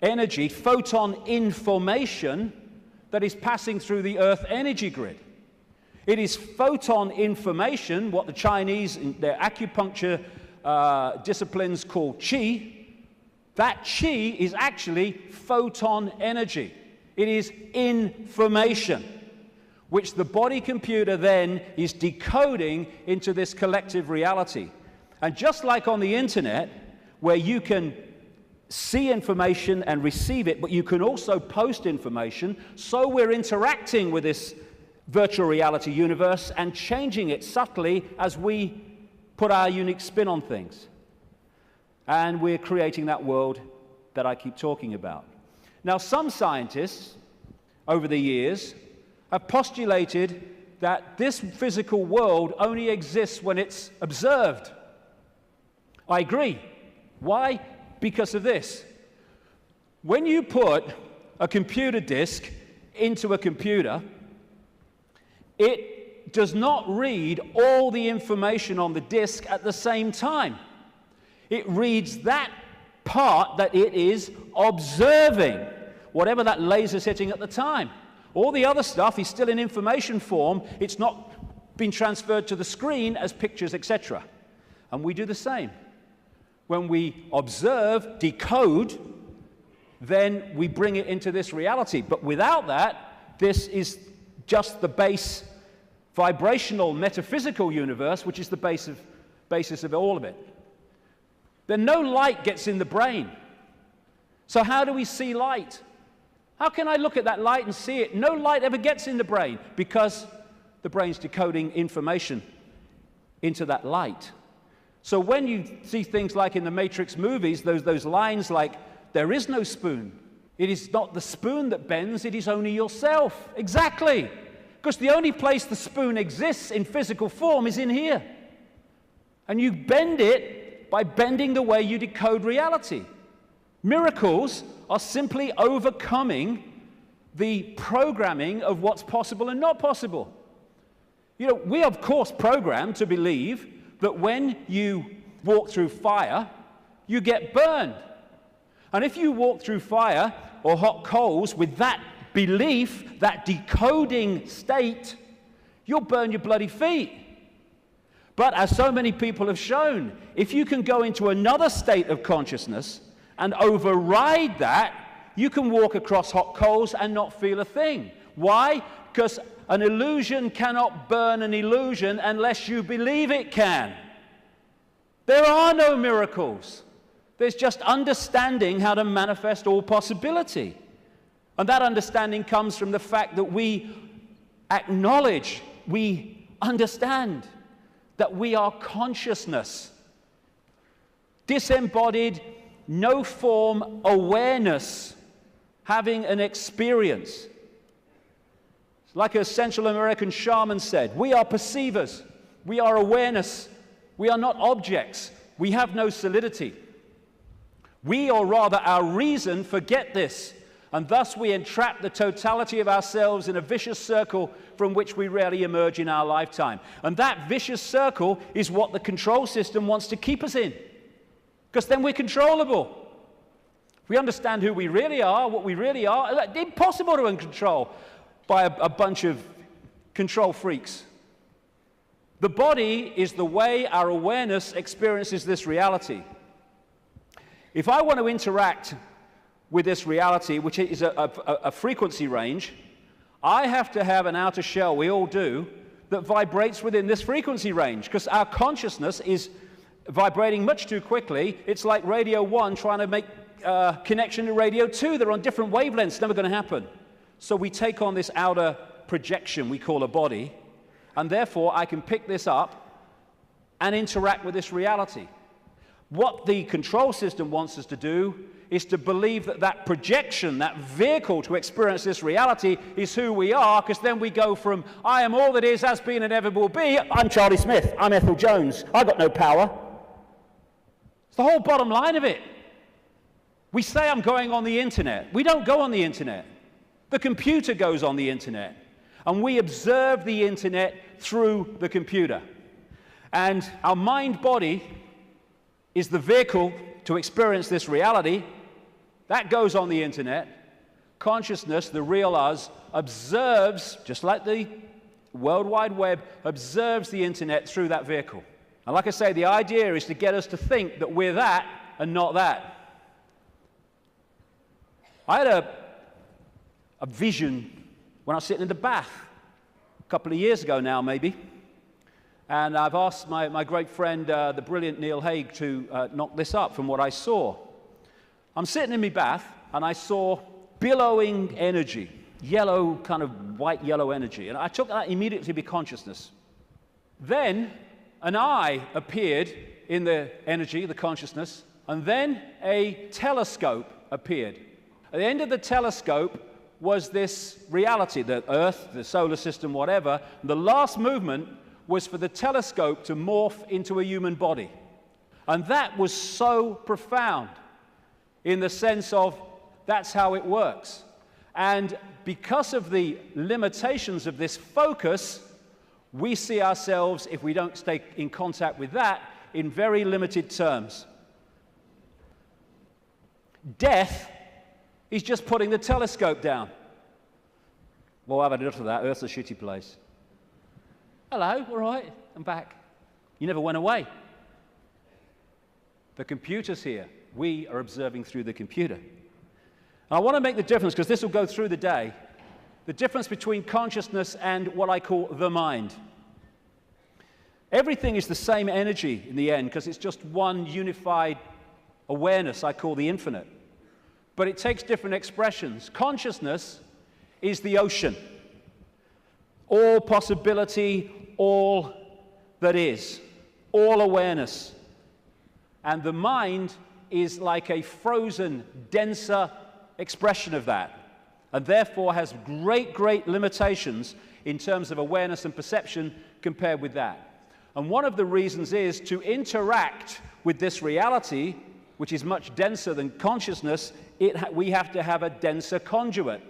energy, photon information that is passing through the Earth energy grid. It is photon information, what the Chinese, in their acupuncture disciplines call qi. That qi is actually photon energy. It is information, which the body computer then is decoding into this collective reality. And just like on the internet, where you can see information and receive it, but you can also post information, so we're interacting with this virtual reality universe and changing it subtly as we put our unique spin on things. And we're creating that world that I keep talking about. Now, some scientists over the years have postulated that this physical world only exists when it's observed. I agree. Why? Because of this. When you put a computer disk into a computer, it does not read all the information on the disk at the same time. It reads that part that it is observing, whatever that laser's hitting at the time. All the other stuff is still in information form. It's not been transferred to the screen as pictures, etc. And we do the same. When we observe, decode, then we bring it into this reality. But without that, this is just the base vibrational metaphysical universe, which is the basis of all of it. Then no light gets in the brain. So how do we see light? How can I look at that light and see it? No light ever gets in the brain because the brain's decoding information into that light. So when you see things like in the Matrix movies, those lines like, there is no spoon. It is not the spoon that bends, it is only yourself. Exactly. Because the only place the spoon exists in physical form is in here. And you bend it by bending the way you decode reality. Miracles are simply overcoming the programming of what's possible and not possible. You know, we are of course programmed to believe that when you walk through fire, you get burned. And if you walk through fire or hot coals with that belief, that decoding state, you'll burn your bloody feet. But as so many people have shown, if you can go into another state of consciousness and override that, you can walk across hot coals and not feel a thing. Why? Because an illusion cannot burn an illusion unless you believe it can. There are no miracles. There's just understanding how to manifest all possibility. And that understanding comes from the fact that we acknowledge, we understand that we are consciousness. Disembodied, no form awareness, having an experience. Like a Central American shaman said, we are perceivers, we are awareness, we are not objects, we have no solidity. We, or rather our reason, forget this, and thus we entrap the totality of ourselves in a vicious circle from which we rarely emerge in our lifetime. And that vicious circle is what the control system wants to keep us in, because then we're controllable. If we understand who we really are, what we really are, it's impossible to control by a bunch of control freaks. The body is the way our awareness experiences this reality. If I want to interact with this reality, which is a frequency range, I have to have an outer shell, we all do, that vibrates within this frequency range, because our consciousness is vibrating much too quickly. It's like Radio 1 trying to make connection to Radio 2. They're on different wavelengths. It's never going to happen. So we take on this outer projection we call a body, and therefore I can pick this up and interact with this reality. What the control system wants us to do is to believe that that projection, that vehicle to experience this reality is who we are, because then we go from, I am all that is, has been, and ever will be, I'm Charlie Smith, I'm Ethel Jones, I've got no power. It's the whole bottom line of it. We say I'm going on the internet. We don't go on the internet. The computer goes on the internet, and we observe the internet through the computer. And our mind-body is the vehicle to experience this reality. That goes on the internet. Consciousness, the real us, observes, just like the World Wide Web, observes the internet through that vehicle. And like I say, the idea is to get us to think that we're that and not that. I had a vision when I was sitting in the bath a couple of years ago now, maybe. And I've asked my great friend, the brilliant Neil Haig, to knock this up from what I saw. I'm sitting in my bath, and I saw billowing energy, yellow, kind of white-yellow energy. And I took that immediately to be consciousness. Then an eye appeared in the energy, the consciousness, and then a telescope appeared. At the end of the telescope was this reality, the Earth, the solar system, whatever. The last movement was for the telescope to morph into a human body. And that was so profound in the sense of that's how it works. And because of the limitations of this focus, we see ourselves, if we don't stay in contact with that, in very limited terms. Death is just putting the telescope down. Well, I've had enough of that. Earth's a shitty place. Hello, all right, I'm back. You never went away. The computer's here. We are observing through the computer. And I want to make the difference, because this will go through the day, the difference between consciousness and what I call the mind. Everything is the same energy in the end, because it's just one unified awareness I call the infinite. But it takes different expressions. Consciousness is the ocean. All possibility, all that is, all awareness. And the mind is like a frozen, denser expression of that, and therefore has great, great limitations in terms of awareness and perception compared with that. And one of the reasons is to interact with this reality, which is much denser than consciousness, we have to have a denser conduit,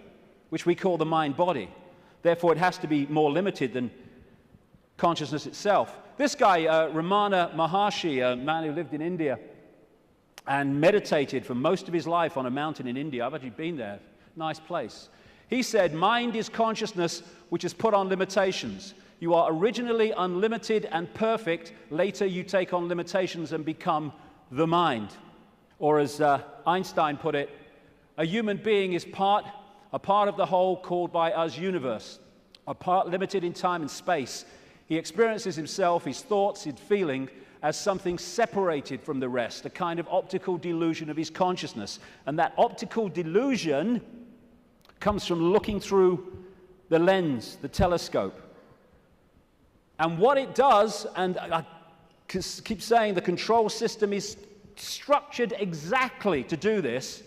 which we call the mind-body. Therefore, it has to be more limited than consciousness itself. This guy, Ramana Maharshi, a man who lived in India and meditated for most of his life on a mountain in India. I've actually been there. Nice place. He said, mind is consciousness which is put on limitations. You are originally unlimited and perfect. Later, you take on limitations and become the mind. Or as Einstein put it, a human being is a part of the whole called by us universe, a part limited in time and space. He experiences himself, his thoughts, his feeling, as something separated from the rest, a kind of optical delusion of his consciousness. And that optical delusion comes from looking through the lens, the telescope. And what it does, and I keep saying the control system is structured exactly to do this,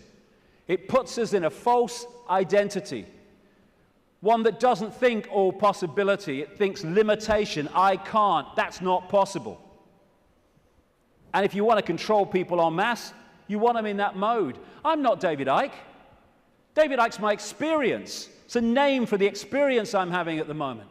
it puts us in a false identity. One that doesn't think all possibility, it thinks limitation, I can't, that's not possible. And if you want to control people en masse, you want them in that mode. I'm not David Icke. David Icke's my experience. It's a name for the experience I'm having at the moment.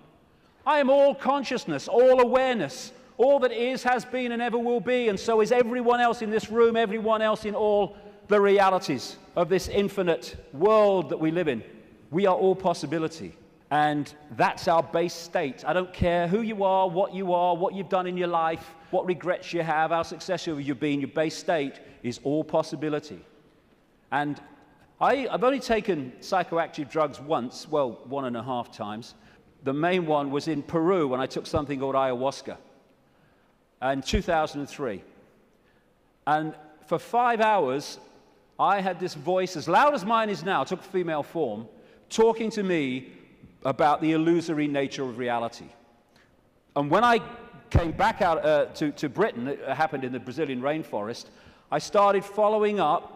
I am all consciousness, all awareness. All that is, has been, and ever will be, and so is everyone else in this room, everyone else in all the realities of this infinite world that we live in. We are all possibility. And that's our base state. I don't care who you are, what you've done in your life, what regrets you have, how successful you've been, your base state is all possibility. And I've only taken psychoactive drugs once, well, 1.5 times. The main one was in Peru when I took something called ayahuasca in 2003. And for 5 hours, I had this voice, as loud as mine is now, took female form, talking to me about the illusory nature of reality. And when I came back out to Britain, it happened in the Brazilian rainforest, I started following up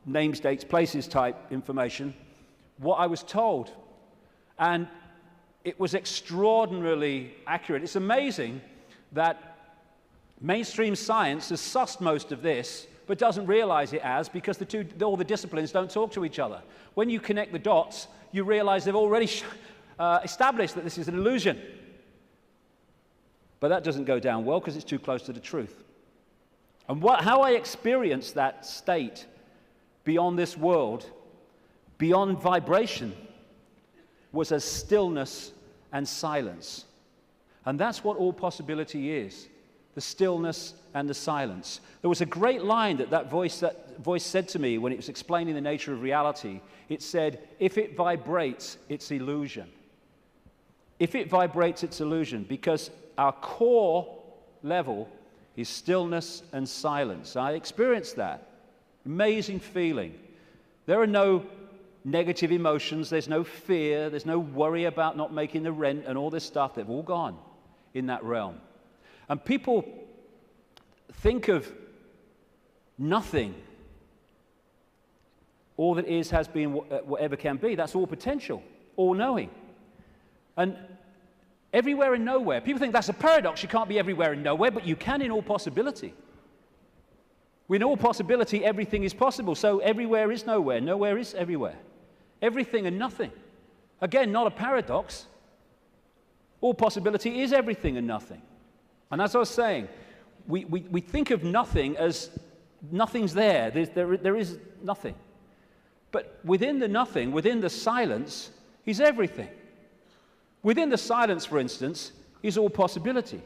names, dates, places type information, what I was told. And it was extraordinarily accurate. It's amazing that mainstream science has sussed most of this, but doesn't realize it as, because all the disciplines don't talk to each other. When you connect the dots, you realize they've already established that this is an illusion. But that doesn't go down well because it's too close to the truth. And how I experienced that state beyond this world, beyond vibration, was as stillness and silence. And that's what all possibility is, the stillness and the silence. There was a great line that voice said to me when it was explaining the nature of reality. It said, if it vibrates, it's illusion. If it vibrates, it's illusion, because our core level is stillness and silence. I experienced that. Amazing feeling. There are no negative emotions, there's no fear, there's no worry about not making the rent and all this stuff. They've all gone in that realm. And people think of nothing. All that is, has been, whatever can be. That's all potential, all knowing. And everywhere and nowhere. People think that's a paradox. You can't be everywhere and nowhere, but you can in all possibility. In all possibility, everything is possible. So everywhere is nowhere. Nowhere is everywhere. Everything and nothing. Again, not a paradox. All possibility is everything and nothing. And as I was saying, we think of nothing as nothing's there. There is nothing. But within the nothing, within the silence, is everything. Within the silence, for instance, is all possibility.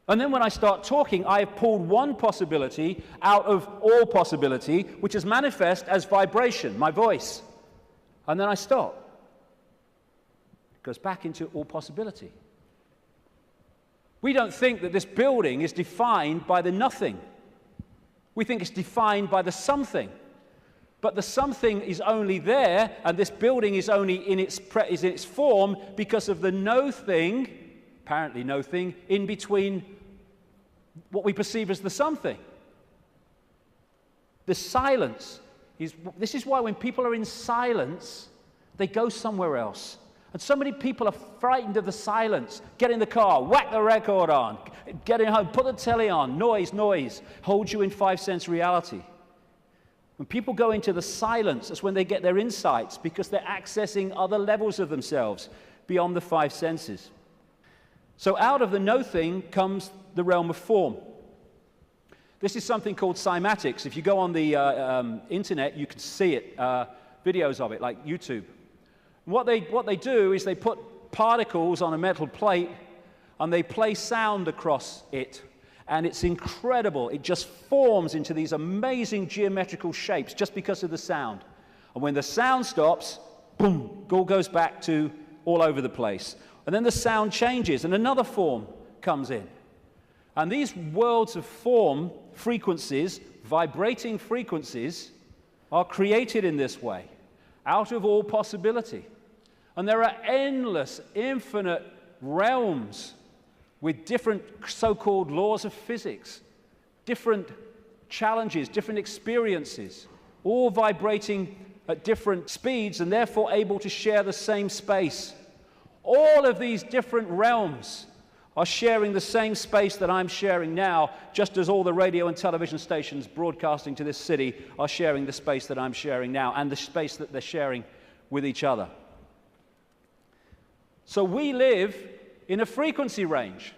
And then when I start talking, I have pulled one possibility out of all possibility, which is manifest as vibration, my voice. And then I stop. It goes back into all possibility. We don't think that this building is defined by the nothing. We think it's defined by the something. But the something is only there, and this building is only in its form because of the no thing, apparently no thing, in between what we perceive as the something. The silence this is why when people are in silence, they go somewhere else. And so many people are frightened of the silence. Get in the car, whack the record on, get in home, put the telly on, noise, hold you in 5 sense reality. When people go into the silence, that's when they get their insights, because they're accessing other levels of themselves beyond the 5 senses. So out of the no thing comes the realm of form. This is something called cymatics. If you go on the internet, you can see it, videos of it, like YouTube. What they do is they put particles on a metal plate and they play sound across it. And it's incredible. It just forms into these amazing geometrical shapes just because of the sound. And when the sound stops, boom, it all goes back to all over the place. And then the sound changes and another form comes in. And these worlds of form, frequencies, vibrating frequencies, are created in this way, out of all possibility. And there are endless, infinite realms with different so-called laws of physics, different challenges, different experiences, all vibrating at different speeds and therefore able to share the same space. All of these different realms are sharing the same space that I'm sharing now, just as all the radio and television stations broadcasting to this city are sharing the space that I'm sharing now and the space that they're sharing with each other. So we live in a frequency range,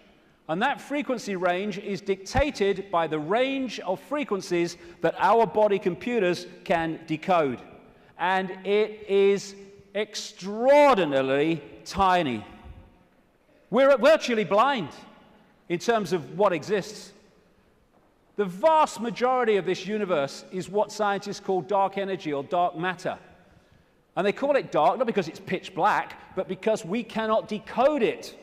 and that frequency range is dictated by the range of frequencies that our body computers can decode. And it is extraordinarily tiny. We're virtually blind in terms of what exists. The vast majority of this universe is what scientists call dark energy or dark matter. And they call it dark not because it's pitch black, but because we cannot decode it.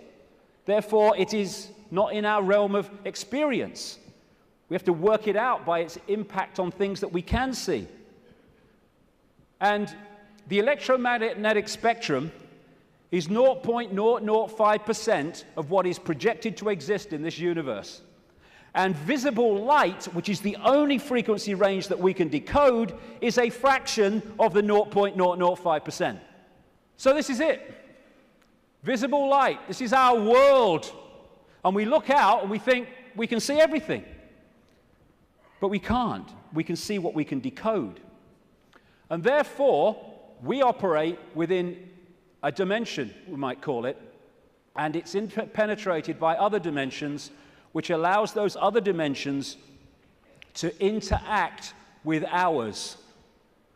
Therefore, it is not in our realm of experience. We have to work it out by its impact on things that we can see. And the electromagnetic spectrum is 0.005% of what is projected to exist in this universe. And visible light, which is the only frequency range that we can decode, is a fraction of the 0.005%. So this is it. Visible light. This is our world. And we look out and we think we can see everything. But we can't. We can see what we can decode. And therefore, we operate within a dimension, we might call it, and it's penetrated by other dimensions, which allows those other dimensions to interact with ours,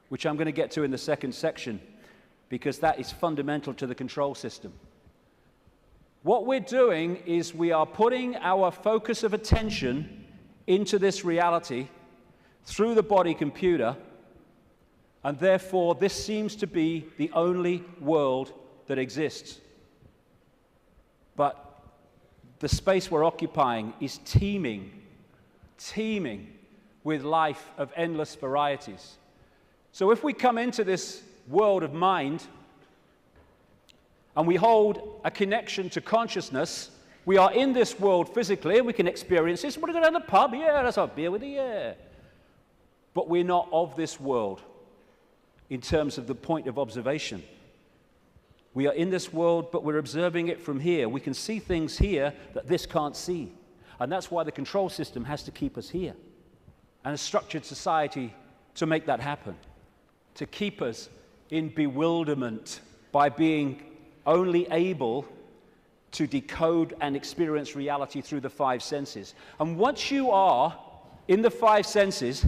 which I'm going to get to in the second section, because that is fundamental to the control system. What we're doing is we are putting our focus of attention into this reality through the body computer, and therefore this seems to be the only world that exists. But the space we're occupying is teeming with life of endless varieties. So if we come into this world of mind and we hold a connection to consciousness, we are in this world physically and we can experience this. We're going to go to the pub, yeah, let's have a beer with you, yeah. But we're not of this world in terms of the point of observation. We are in this world, but we're observing it from here. We can see things here that this can't see. And that's why the control system has to keep us here. And a structured society to make that happen. To keep us in bewilderment by being only able to decode and experience reality through the five senses. And once you are in the five senses,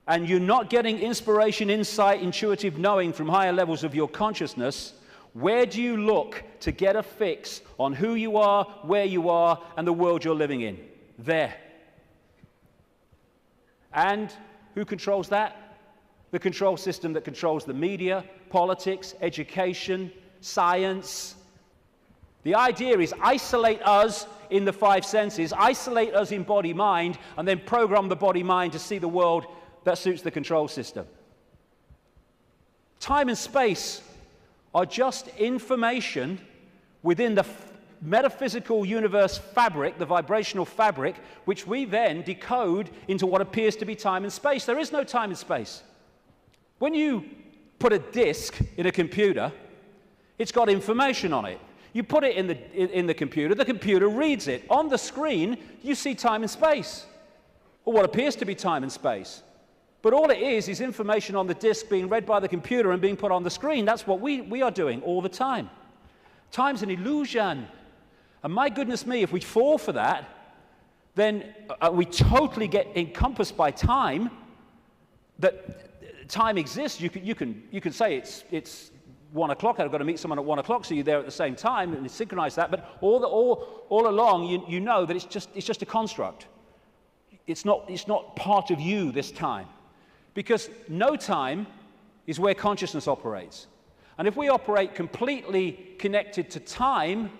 and you're not getting inspiration, insight, intuitive knowing from higher levels of your consciousness, where do you look to get a fix on who you are, where you are, and the world you're living in? There. And who controls that? The control system that controls the media, politics, education, science. The idea is isolate us in the five senses, isolate us in body-mind, and then program the body-mind to see the world that suits the control system. Time and space are just information within the metaphysical universe fabric, the vibrational fabric, which we then decode into what appears to be time and space. There is no time and space. When you put a disk in a computer, it's got information on it. You put it in the computer reads it. On the screen, you see time and space, or what appears to be time and space. But all it is information on the disk being read by the computer and being put on the screen. That's what we are doing all the time. Time's an illusion. And my goodness me, if we fall for that, then we totally get encompassed by time, that time exists. You can say it's 1 o'clock, I've got to meet someone at 1 o'clock, so you're there at the same time, and synchronize that. But all along, you know that it's just a construct. It's not part of you this time. Because no time is where consciousness operates. And if we operate completely connected to time,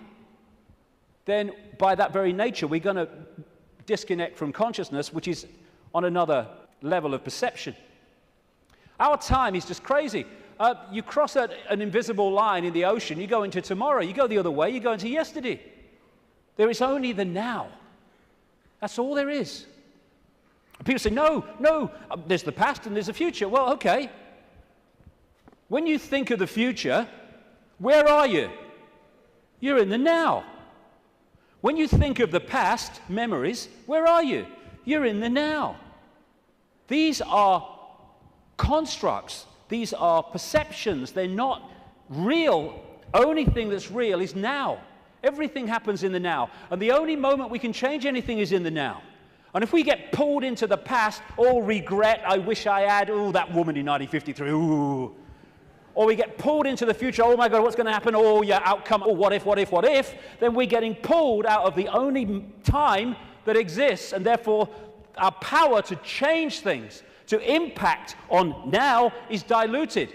then by that very nature, we're going to disconnect from consciousness, which is on another level of perception. Our time is just crazy. You cross an invisible line in the ocean, you go into tomorrow. You go the other way, you go into yesterday. There is only the now. That's all there is. People say, no, there's the past and there's the future. Well, okay. When you think of the future, where are you? You're in the now. When you think of the past, memories, where are you? You're in the now. These are constructs. These are perceptions. They're not real. Only thing that's real is now. Everything happens in the now. And the only moment we can change anything is in the now. And if we get pulled into the past, all regret, I wish I had, oh, that woman in 1953, ooh. Or we get pulled into the future, oh my God, what's going to happen? Oh, yeah, outcome, oh, what if? Then we're getting pulled out of the only time that exists, and therefore our power to change things, to impact on now is diluted.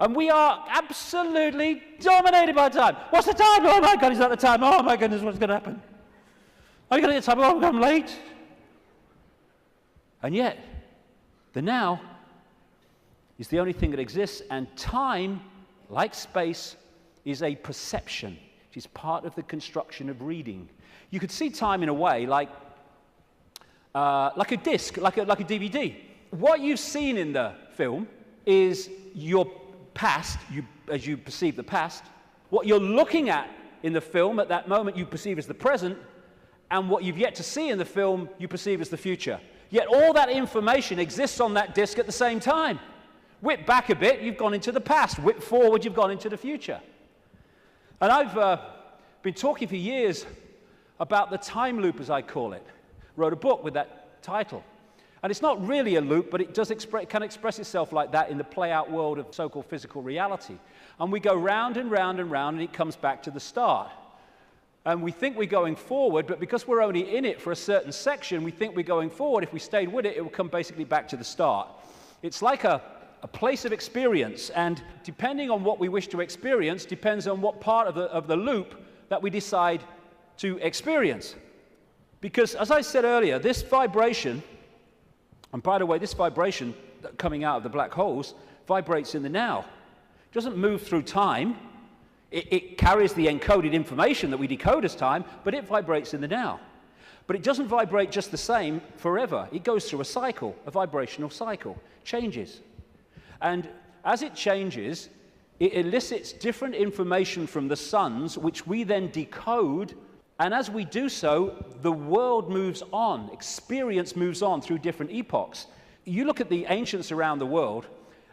And we are absolutely dominated by time. What's the time? Oh my God, is that the time? Oh my goodness, what's going to happen? Are you going to get time? Oh, I'm late. And yet, the now is the only thing that exists, and time, like space, is a perception. It is part of the construction of reading. You could see time in a way like a disc, like a DVD. What you've seen in the film is your past, as you perceive the past. What you're looking at in the film at that moment you perceive as the present, and what you've yet to see in the film you perceive as the future. Yet all that information exists on that disc at the same time. Whip back a bit, you've gone into the past. Whip forward, you've gone into the future. And I've been talking for years about the time loop, as I call it. wrote a book with that title. And it's not really a loop, but it does can express itself like that in the play-out world of so-called physical reality. And we go round and round and round, and it comes back to the start. And we think we're going forward, but because we're only in it for a certain section, we think we're going forward. If we stayed with it, it will come basically back to the start. It's like a place of experience, and depending on what we wish to experience, depends on what part of the loop that we decide to experience. Because, as I said earlier, this vibration, and by the way, this vibration coming out of the black holes vibrates in the now. It doesn't move through time. It carries the encoded information that we decode as time, but it vibrates in the now. But it doesn't vibrate just the same forever. It goes through a cycle, a vibrational cycle, changes. And as it changes, it elicits different information from the suns, which we then decode. And as we do so, the world moves on, experience moves on through different epochs. You look at the ancients around the world,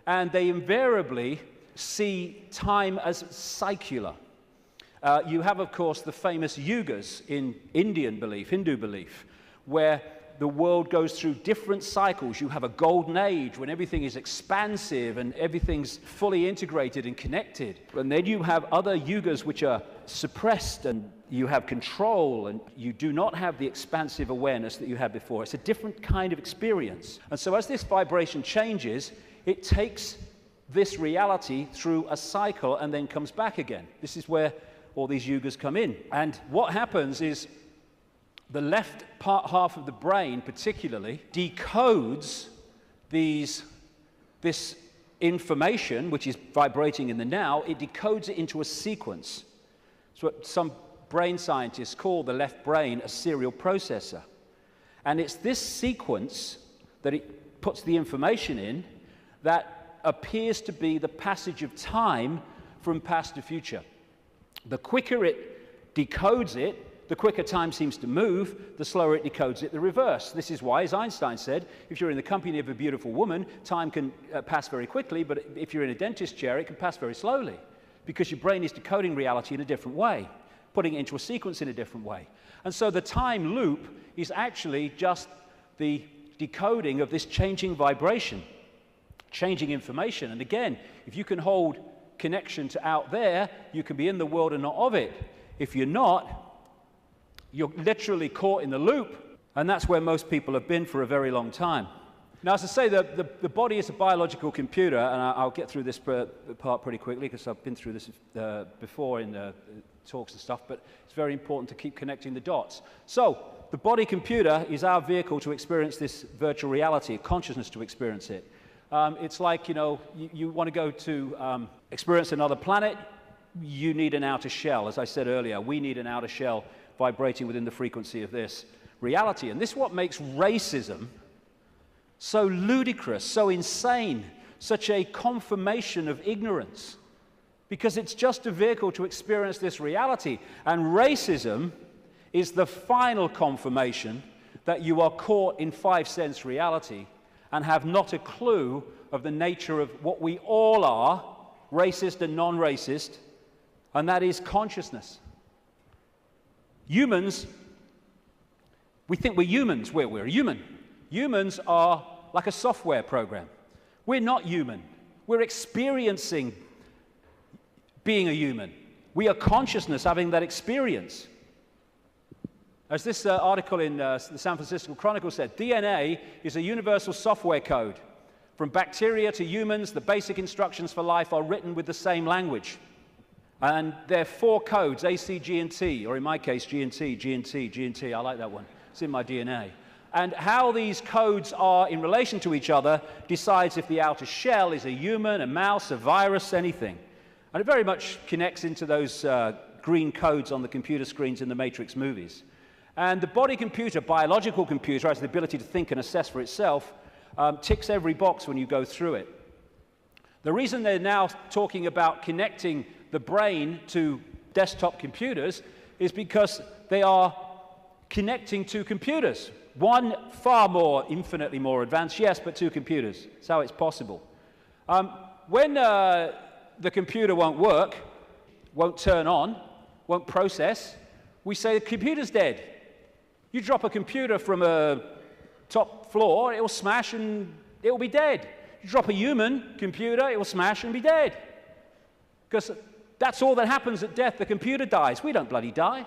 and they invariably see time as secular. You have, of course, the famous yugas in Indian belief, Hindu belief, where the world goes through different cycles. You have a golden age when everything is expansive and everything's fully integrated and connected. And then you have other yugas which are suppressed, and you have control, and you do not have the expansive awareness that you had before. It's a different kind of experience. And so as this vibration changes, it takes this reality through a cycle and then comes back again. This is where all these yugas come in. And what happens is the left half of the brain particularly decodes this information, which is vibrating in the now. It decodes it into a sequence. It's what some brain scientists call the left brain a serial processor. And it's this sequence that it puts the information in that appears to be the passage of time from past to future. The quicker it decodes it, the quicker time seems to move, the slower it decodes it, the reverse. This is why, as Einstein said, if you're in the company of a beautiful woman, time can pass very quickly, but if you're in a dentist chair, it can pass very slowly, because your brain is decoding reality in a different way, putting it into a sequence in a different way. And so the time loop is actually just the decoding of this changing vibration, changing information. And again, if you can hold connection to out there, you can be in the world and not of it. If you're not, you're literally caught in the loop, and that's where most people have been for a very long time. Now, as I say, the body is a biological computer, and I'll get through this part pretty quickly because I've been through this before in talks and stuff, but it's very important to keep connecting the dots. So, the body computer is our vehicle to experience this virtual reality, consciousness to experience it. It's like, you want to go to experience another planet, you need an outer shell. As I said earlier, we need an outer shell vibrating within the frequency of this reality. And this is what makes racism so ludicrous, so insane, such a confirmation of ignorance. Because it's just a vehicle to experience this reality. And racism is the final confirmation that you are caught in five-sense reality and have not a clue of the nature of what we all are, racist and non-racist, and that is consciousness. Humans, we think we're humans. We're human. Humans are like a software program. We're not human. We're experiencing being a human. We are consciousness having that experience. As this article in the San Francisco Chronicle said, DNA is a universal software code. From bacteria to humans, the basic instructions for life are written with the same language. And there are 4 codes, A, C, G, and T, or in my case, G and T, G and T, G and T. I like that one. It's in my DNA. And how these codes are in relation to each other decides if the outer shell is a human, a mouse, a virus, anything. And it very much connects into those green codes on the computer screens in the Matrix movies. And the body computer, biological computer, has the ability to think and assess for itself, ticks every box when you go through it. The reason they're now talking about connecting the brain to desktop computers is because they are connecting 2 computers. One far more, infinitely more advanced, yes, but 2 computers. That's how it's possible. When the computer won't work, won't turn on, won't process, we say the computer's dead. You drop a computer from a top floor, it will smash and it will be dead. You drop a human computer, it will smash and be dead. Because that's all that happens at death. The computer dies. We don't bloody die.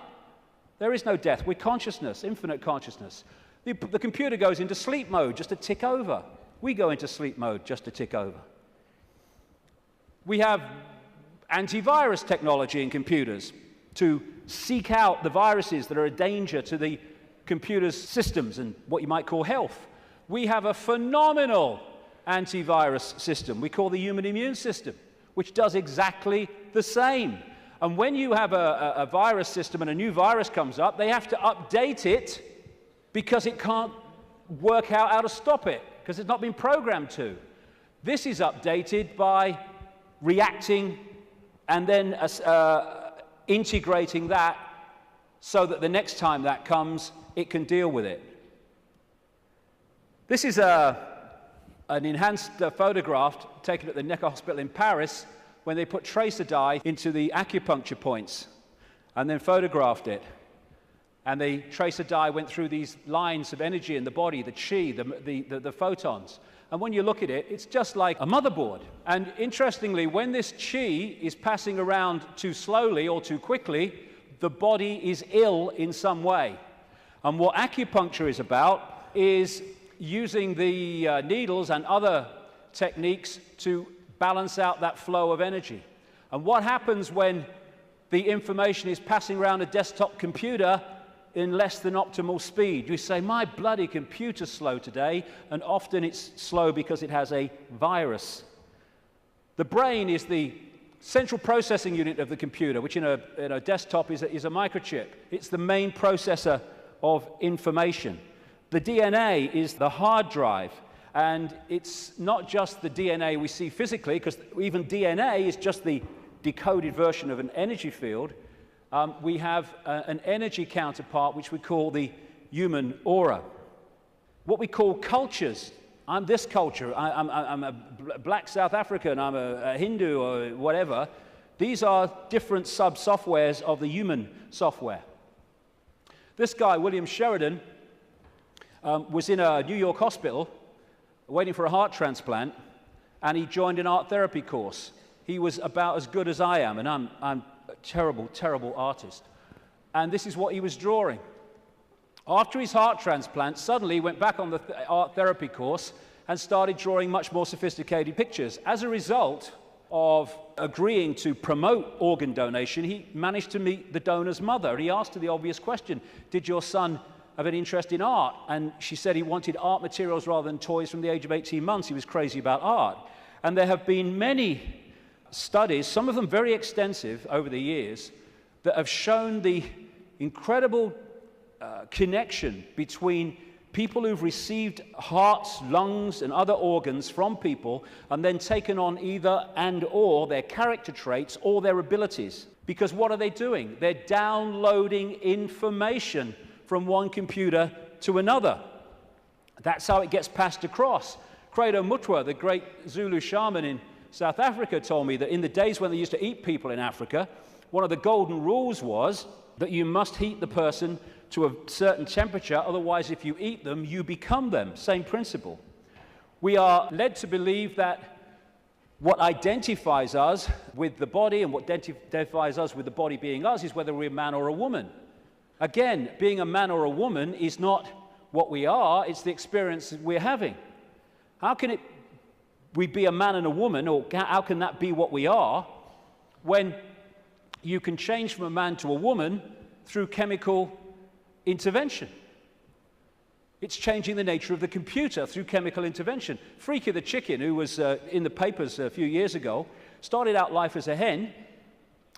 There is no death. We're consciousness, infinite consciousness. The computer goes into sleep mode just to tick over. We go into sleep mode just to tick over. We have antivirus technology in computers to seek out the viruses that are a danger to the computer's systems and what you might call health. We have a phenomenal antivirus system we call the human immune system, which does exactly the same. And when you have a virus system and a new virus comes up, they have to update it because it can't work out how to stop it, because it's not been programmed to. This is updated by reacting and then integrating that so that the next time that comes, it can deal with it. This is an enhanced photograph taken at the Necker Hospital in Paris when they put tracer dye into the acupuncture points and then photographed it. And the tracer dye went through these lines of energy in the body, the chi, the photons. And when you look at it, it's just like a motherboard. And interestingly, when this chi is passing around too slowly or too quickly, the body is ill in some way. And what acupuncture is about is using the needles and other techniques to balance out that flow of energy. And what happens when the information is passing around a desktop computer in less than optimal speed? You say, my bloody computer's slow today, and often it's slow because it has a virus. The brain is the central processing unit of the computer, which in a desktop is a microchip. It's the main processor of information. The DNA is the hard drive, and it's not just the DNA we see physically, because even DNA is just the decoded version of an energy field. We have an energy counterpart, which we call the human aura. What we call cultures. I'm this culture. I'm a black South African. I'm a Hindu or whatever. These are different sub-softwares of the human software. This guy, William Sheridan, was in a New York hospital waiting for a heart transplant, and he joined an art therapy course. He was about as good as I am, and I'm a terrible, terrible artist. And this is what he was drawing. After his heart transplant, suddenly he went back on the art therapy course and started drawing much more sophisticated pictures. As a result of agreeing to promote organ donation, he managed to meet the donor's mother. He asked her the obvious question, did your son have an interest in art? And she said he wanted art materials rather than toys from the age of 18 months. He was crazy about art. And there have been many studies, some of them very extensive over the years, that have shown the incredible connection between people who've received hearts, lungs, and other organs from people and then taken on either and or their character traits or their abilities. Because what are they doing? They're downloading information from one computer to another. That's how it gets passed across. Credo Mutwa, the great Zulu shaman in South Africa, told me that in the days when they used to eat people in Africa, one of the golden rules was that you must heat the person to a certain temperature, otherwise if you eat them, you become them. Same principle. We are led to believe that what identifies us with the body and what identifies us with the body being us is whether we're a man or a woman. Again, being a man or a woman is not what we are, it's the experience we're having. How can we be a man and a woman, or how can that be what we are, when you can change from a man to a woman through chemical intervention? It's changing the nature of the computer through chemical intervention. Freaky the chicken, who was in the papers a few years ago, started out life as a hen,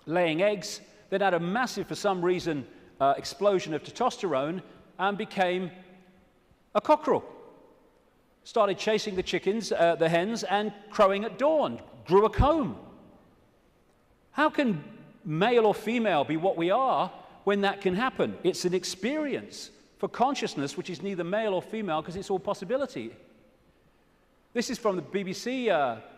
laying eggs, then had a massive, for some reason, explosion of testosterone and became a cockerel. Started chasing the chickens, the hens, and crowing at dawn. Grew a comb. How can male or female be what we are when that can happen? It's an experience for consciousness which is neither male or female because it's all possibility. This is from the BBC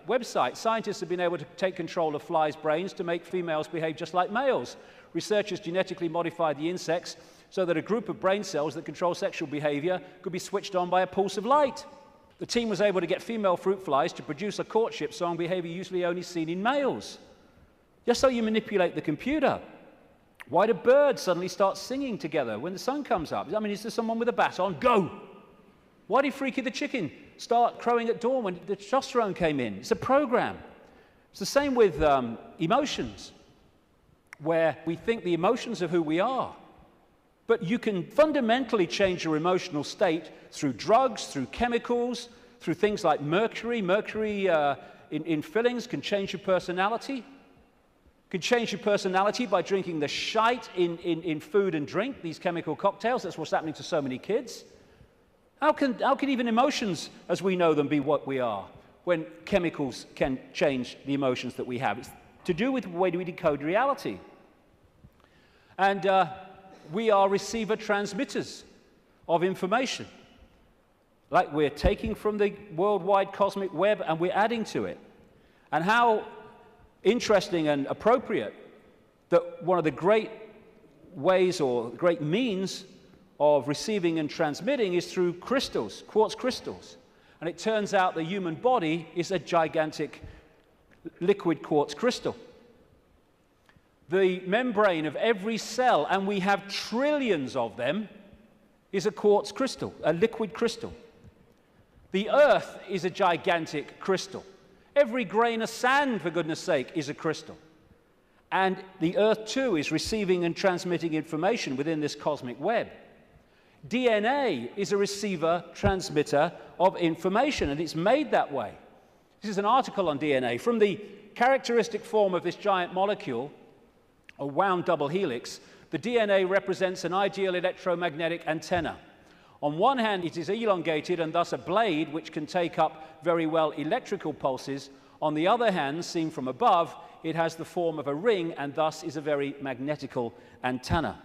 website. Scientists have been able to take control of flies' brains to make females behave just like males. Researchers genetically modified the insects so that a group of brain cells that control sexual behavior could be switched on by a pulse of light. The team was able to get female fruit flies to produce a courtship song behavior usually only seen in males. Just so you manipulate the computer. Why do birds suddenly start singing together when the sun comes up? I mean, is there someone with a baton? Go! Why did Freaky the chicken start crowing at dawn when the testosterone came in? It's a program. It's the same with emotions, where we think the emotions of who we are. But you can fundamentally change your emotional state through drugs, through chemicals, through things like mercury. Mercury in fillings can change your personality. Can change your personality by drinking the shite in food and drink, these chemical cocktails. That's what's happening to so many kids. How can even emotions, as we know them, be what we are, when chemicals can change the emotions that we have? It's to do with the way we decode reality. And we are receiver-transmitters of information. Like we're taking from the worldwide cosmic web and we're adding to it. And how interesting and appropriate that one of the great ways or great means of receiving and transmitting is through crystals, quartz crystals. And it turns out the human body is a gigantic liquid quartz crystal. The membrane of every cell, and we have trillions of them, is a quartz crystal, a liquid crystal. The Earth is a gigantic crystal. Every grain of sand, for goodness sake, is a crystal. And the Earth, too, is receiving and transmitting information within this cosmic web. DNA is a receiver-transmitter of information, and it's made that way. This is an article on DNA. From the characteristic form of this giant molecule, a wound double helix, the DNA represents an ideal electromagnetic antenna. On one hand, it is elongated and thus a blade which can take up very well electrical pulses. On the other hand, seen from above, it has the form of a ring and thus is a very magnetical antenna.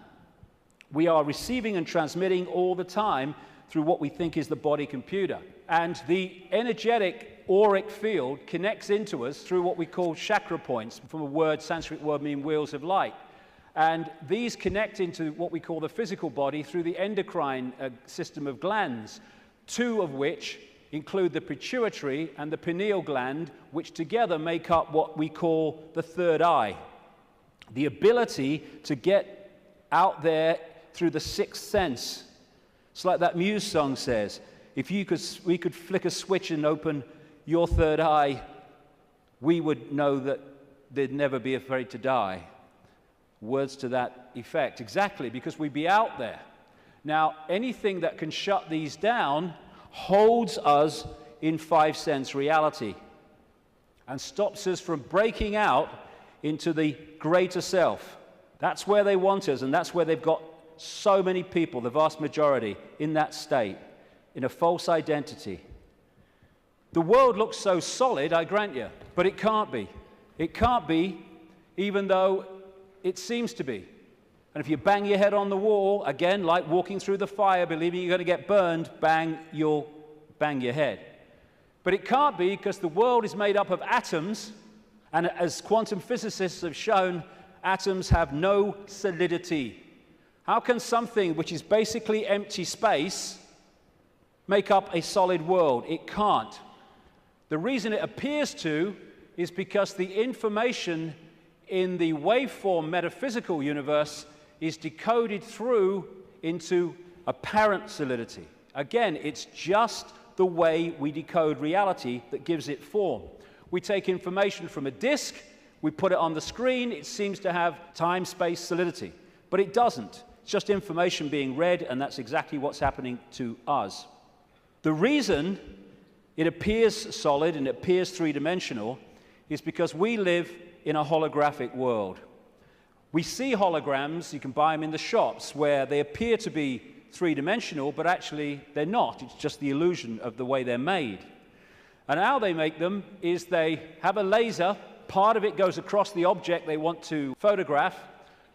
We are receiving and transmitting all the time through what we think is the body computer. And the energetic auric field connects into us through what we call chakra points, from a word, Sanskrit word meaning wheels of light. And these connect into what we call the physical body through the endocrine system of glands, two of which include the pituitary and the pineal gland, which together make up what we call the third eye. The ability to get out there through the sixth sense. It's like that Muse song says, if we could flick a switch and open your third eye, we would know that they'd never be afraid to die. Words to that effect. Exactly, because we'd be out there. Now, anything that can shut these down holds us in five-sense reality and stops us from breaking out into the greater self. That's where they want us, and that's where they've got so many people, the vast majority, in that state, in a false identity. The world looks so solid, I grant you, but it can't be. It can't be, even though it seems to be. And if you bang your head on the wall, again, like walking through the fire, believing you're going to get burned, bang, you'll bang your head. But it can't be, because the world is made up of atoms, and as quantum physicists have shown, atoms have no solidity. How can something which is basically empty space make up a solid world? It can't. The reason it appears to is because the information in the waveform metaphysical universe is decoded through into apparent solidity. Again, it's just the way we decode reality that gives it form. We take information from a disk, we put it on the screen, it seems to have time-space solidity, but it doesn't. It's just information being read, and that's exactly what's happening to us. The reason it appears solid and it appears three-dimensional is because we live in a holographic world. We see holograms, you can buy them in the shops, where they appear to be three-dimensional, but actually they're not. It's just the illusion of the way they're made. And how they make them is they have a laser, part of it goes across the object they want to photograph,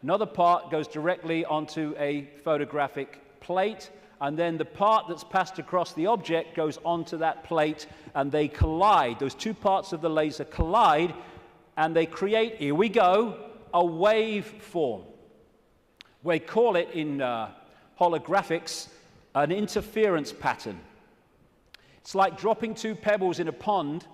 another part goes directly onto a photographic plate, and then the part that's passed across the object goes onto that plate, and they collide. Those two parts of the laser collide, and they create, here we go, a wave form. We call it in holographics an interference pattern. It's like dropping two pebbles in a pond,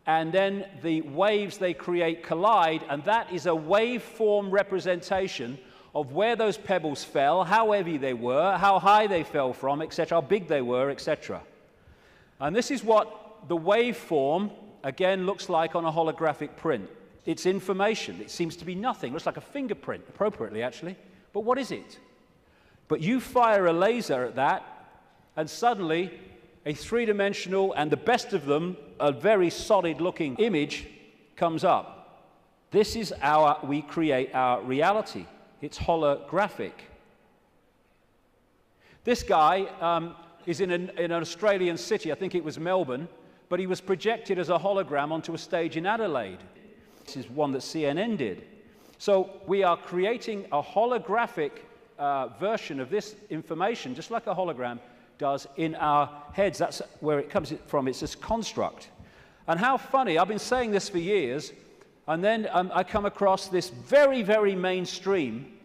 and then the waves they create collide, and that is a waveform representation of where those pebbles fell, how heavy they were, how high they fell from, etc., how big they were, etc. And this is what the waveform, again, looks like on a holographic print. It's information. It seems to be nothing. It looks like a fingerprint, appropriately, actually. But what is it? But you fire a laser at that, and suddenly a three-dimensional, and the best of them, a very solid-looking image comes up. This is we create our reality. It's holographic. This guy is in an Australian city, I think it was Melbourne, but he was projected as a hologram onto a stage in Adelaide. This is one that CNN did. So we are creating a holographic version of this information, just like a hologram does in our heads. That's where it comes from. It's this construct. And how funny, I've been saying this for years, and then I come across this very, very mainstream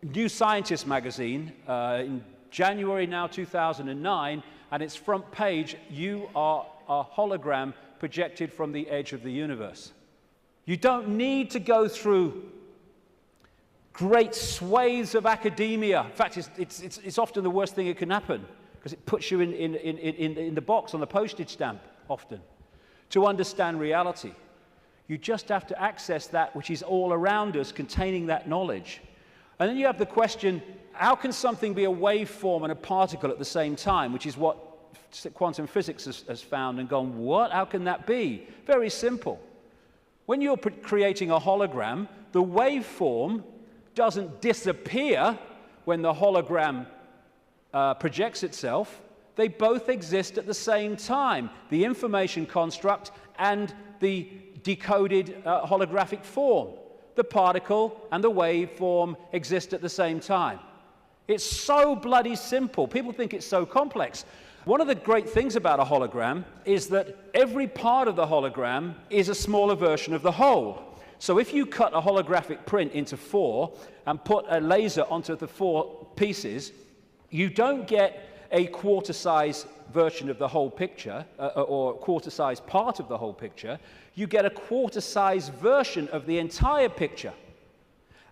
New Scientist magazine in January now 2009, and its front page, "You are a hologram projected from the edge of the universe." You don't need to go through great swathes of academia. In fact, it's often the worst thing that can happen, because it puts you in the box on the postage stamp, often, to understand reality. You just have to access that which is all around us, containing that knowledge. And then you have the question, how can something be a waveform and a particle at the same time, which is what quantum physics has found and gone, what? How can that be? Very simple. When you're creating a hologram, the waveform doesn't disappear when the hologram projects itself. They both exist at the same time, the information construct and the decoded holographic form. The particle and the waveform exist at the same time. It's so bloody simple. People think it's so complex. One of the great things about a hologram is that every part of the hologram is a smaller version of the whole. So if you cut a holographic print into 4 and put a laser onto the 4 pieces, you don't get a quarter-size version of the whole picture, or a quarter-size part of the whole picture. You get a quarter-size version of the entire picture.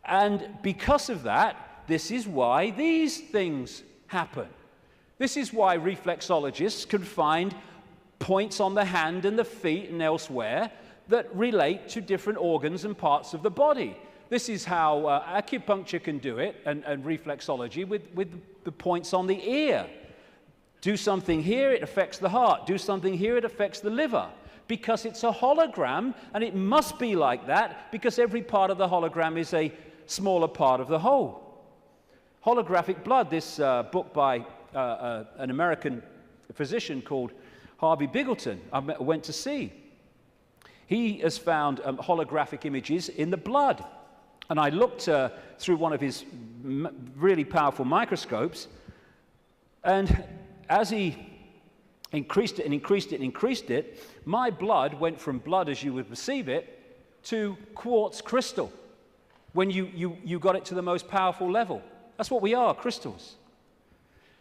And because of that, this is why these things happen. This is why reflexologists can find points on the hand and the feet and elsewhere that relate to different organs and parts of the body. This is how acupuncture can do it, and reflexology with the points on the ear. Do something here, it affects the heart. Do something here, it affects the liver. Because it's a hologram, and it must be like that, because every part of the hologram is a smaller part of the whole. Holographic blood, this book by an American physician called Harvey Biggleton, I went to see. He has found holographic images in the blood. And I looked through one of his really powerful microscopes, and as he increased it and increased it and increased it, my blood went from blood as you would perceive it to quartz crystal when you got it to the most powerful level. That's what we are, crystals.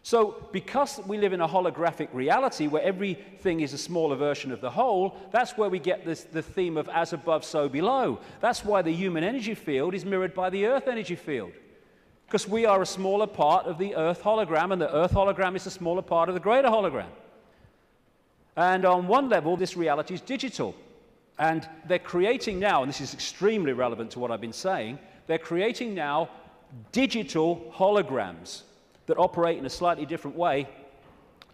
So because we live in a holographic reality where everything is a smaller version of the whole, that's where we get the theme of as above, so below. That's why the human energy field is mirrored by the Earth energy field. Because we are a smaller part of the Earth hologram, and the Earth hologram is a smaller part of the greater hologram. And on one level, this reality is digital. And they're creating now, and this is extremely relevant to what I've been saying, they're creating now digital holograms that operate in a slightly different way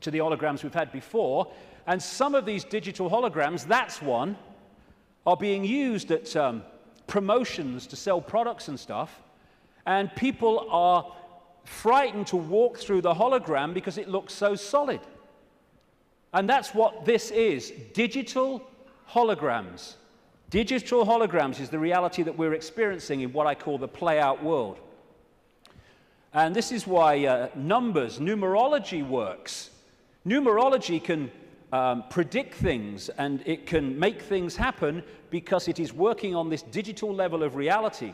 to the holograms we've had before. And some of these digital holograms, that's one, are being used at promotions to sell products and stuff. And people are frightened to walk through the hologram because it looks so solid. And that's what this is, digital holograms. Digital holograms is the reality that we're experiencing in what I call the play-out world. And this is why numerology works. Numerology can predict things, and it can make things happen because it is working on this digital level of reality.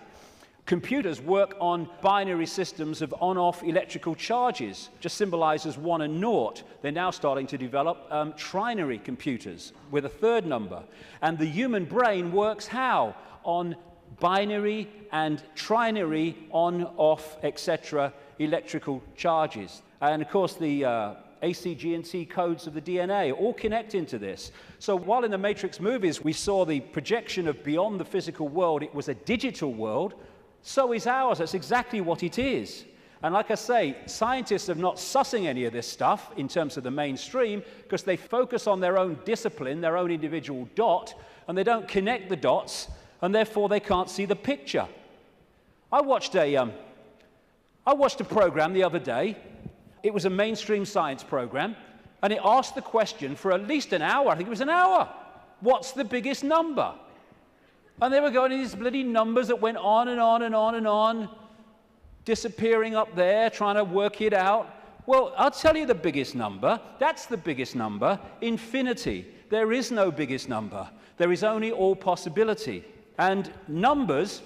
Computers work on binary systems of on-off electrical charges, just symbolized as 1 and 0. They're now starting to develop trinary computers with a third number. And the human brain works how? On binary and trinary on-off, etc. electrical charges. And of course the A, C, G, and T codes of the DNA all connect into this. So while in the Matrix movies we saw the projection of beyond the physical world, it was a digital world, so is ours. That's exactly what it is. And like I say, scientists are not sussing any of this stuff in terms of the mainstream because they focus on their own discipline, their own individual dot, and they don't connect the dots, and therefore they can't see the picture. I watched a program the other day. It was a mainstream science program, and it asked the question for at least an hour. I think it was an hour. What's the biggest number? And they were going to these bloody numbers that went on and on and on and on, disappearing up there, trying to work it out. Well, I'll tell you the biggest number. That's the biggest number, infinity. There is no biggest number. There is only all possibility. And numbers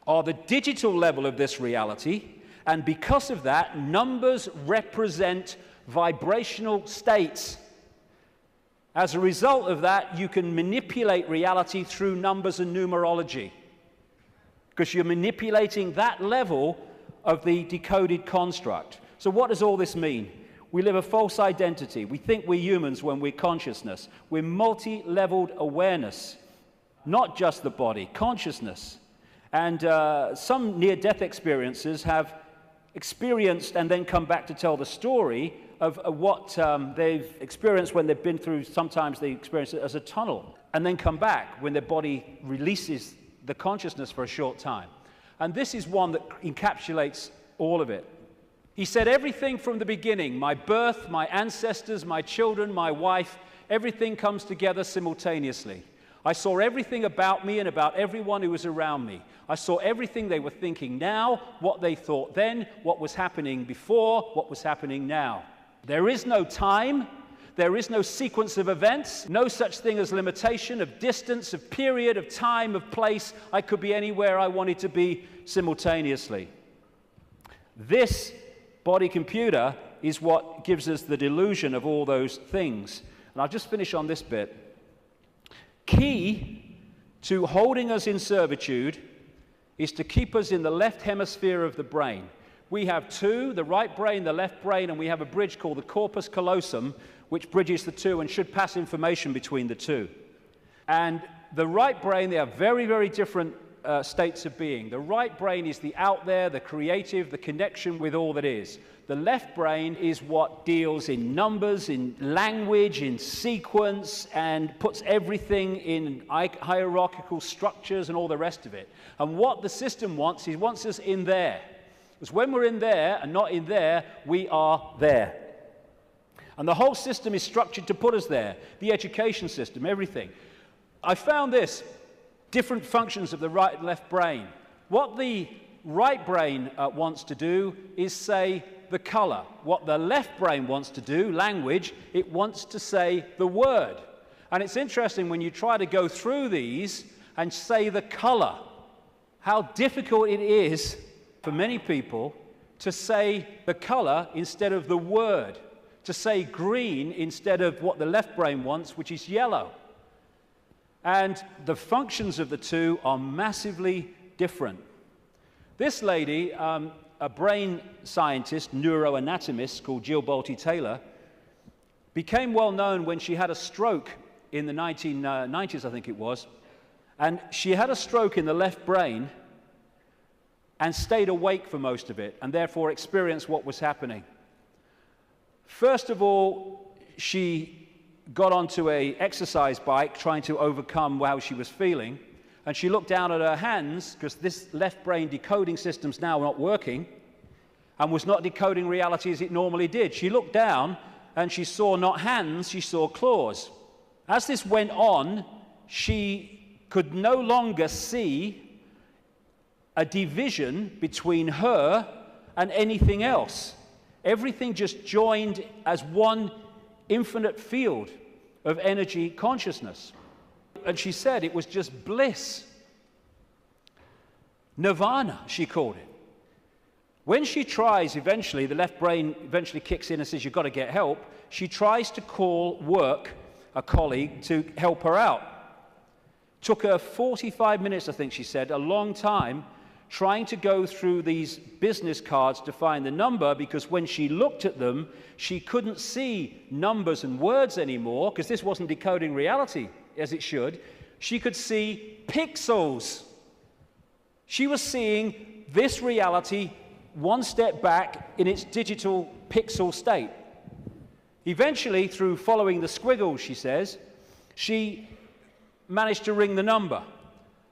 are the digital level of this reality, and because of that, numbers represent vibrational states. As a result of that, you can manipulate reality through numbers and numerology, because you're manipulating that level of the decoded construct. So what does all this mean? We live a false identity. We think we're humans when we're consciousness. We're multi-leveled awareness, not just the body, consciousness. And some near-death experiences have experienced and then come back to tell the story of what they've experienced when they've been through. Sometimes they experience it as a tunnel and then come back when their body releases the consciousness for a short time. And this is one that encapsulates all of it. He said, everything from the beginning, my birth, my ancestors, my children, my wife, everything comes together simultaneously. I saw everything about me and about everyone who was around me. I saw everything they were thinking now, what they thought then, what was happening before, what was happening now. There is no time, there is no sequence of events, no such thing as limitation of distance, of period, of time, of place. I could be anywhere I wanted to be simultaneously. This body computer is what gives us the delusion of all those things. And I'll just finish on this bit. Key to holding us in servitude is to keep us in the left hemisphere of the brain. We have two, the right brain, the left brain, and we have a bridge called the corpus callosum, which bridges the two and should pass information between the two. And the right brain, they are very, very different states of being. The right brain is the out there, the creative, the connection with all that is. The left brain is what deals in numbers, in language, in sequence, and puts everything in hierarchical structures and all the rest of it. And what the system wants, it wants us in there. Because when we're in there and not in there, we are there. And the whole system is structured to put us there. The education system, everything. I found this, different functions of the right and left brain. What the right brain wants to do is say the color. What the left brain wants to do, language, it wants to say the word. And it's interesting when you try to go through these and say the color, how difficult it is for many people to say the color instead of the word, to say green instead of what the left brain wants, which is yellow. And the functions of the two are massively different. This lady, a brain scientist, neuroanatomist called Jill Bolte Taylor, became well known when she had a stroke in the 1990s, I think it was. And she had a stroke in the left brain and stayed awake for most of it, and therefore experienced what was happening. First of all, she got onto an exercise bike trying to overcome how she was feeling, and she looked down at her hands, because this left brain decoding system's now not working, and was not decoding reality as it normally did. She looked down, and she saw not hands, she saw claws. As this went on, she could no longer see a division between her and anything else. Everything just joined as one infinite field of energy consciousness. And she said it was just bliss. Nirvana, she called it. When she tries, eventually, the left brain eventually kicks in and says, you've got to get help, she tries to call work, a colleague, to help her out. Took her 45 minutes, I think she said, a long time, trying to go through these business cards to find the number, because when she looked at them, she couldn't see numbers and words anymore, because this wasn't decoding reality as it should. She could see pixels. She was seeing this reality one step back in its digital pixel state. Eventually, through following the squiggles, she says, she managed to ring the number.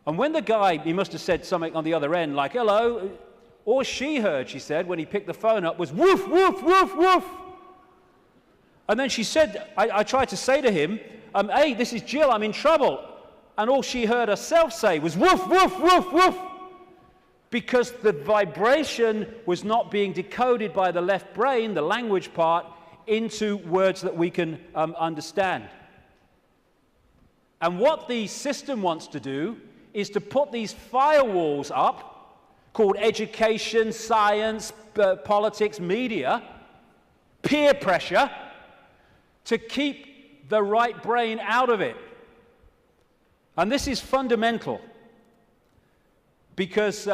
And when the guy, he must have said something on the other end, like, hello, all she heard, she said, when he picked the phone up was, woof, woof, woof, woof. And then she said, I tried to say to him, hey, this is Jill, I'm in trouble. And all she heard herself say was, woof, woof, woof, woof. Because the vibration was not being decoded by the left brain, the language part, into words that we can understand. And what the system wants to do is to put these firewalls up, called education, science, politics, media, peer pressure, to keep the right brain out of it. And this is fundamental, because